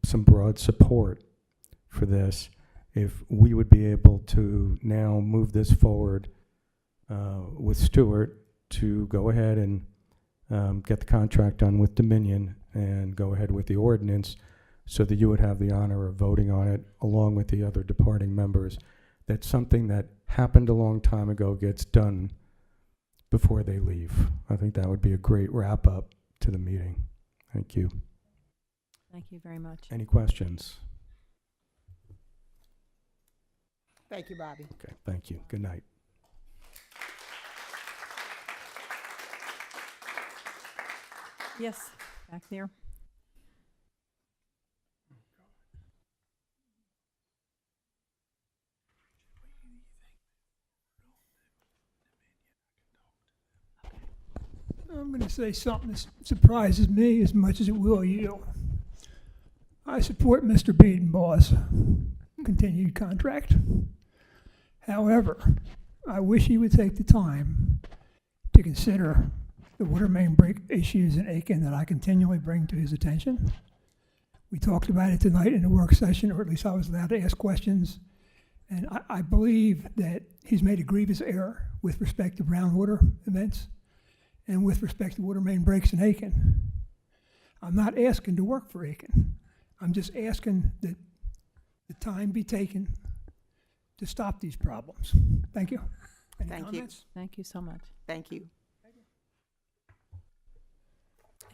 some broad support for this, if we would be able to now move this forward with Stuart to go ahead and get the contract done with Dominion and go ahead with the ordinance, so that you would have the honor of voting on it along with the other departing members, that something that happened a long time ago gets done before they leave. I think that would be a great wrap up to the meeting. Thank you. Thank you very much. Any questions? Thank you, Bobby. Okay, thank you. Good night. Yes, back there. to say something that surprises me as much as it will you. I support Mr. Beedenbaugh's continued contract. However, I wish he would take the time to consider the water main break issues in Aiken that I continually bring to his attention. We talked about it tonight in the work session, or at least I was allowed to ask questions. And I believe that he's made a grievous error with respect to groundwater events and with respect to water main breaks in Aiken. I'm not asking to work for Aiken. I'm just asking that the time be taken to stop these problems. Thank you. Any Thank comments? Thank you so much. Thank you.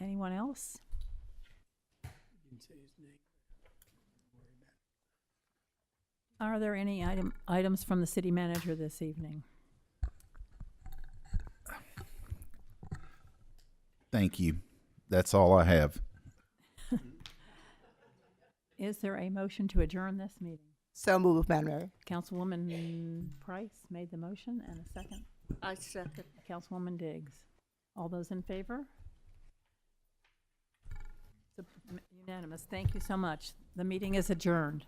Anyone else? Are there any items from the city manager this evening? Thank you. That's all I have. Is there a motion to adjourn this meeting? So moved, Madam Mayor. Councilwoman Price made the motion, and a second. I second. Councilwoman Diggs. All those in favor? It's unanimous. Thank you so much. The meeting is adjourned.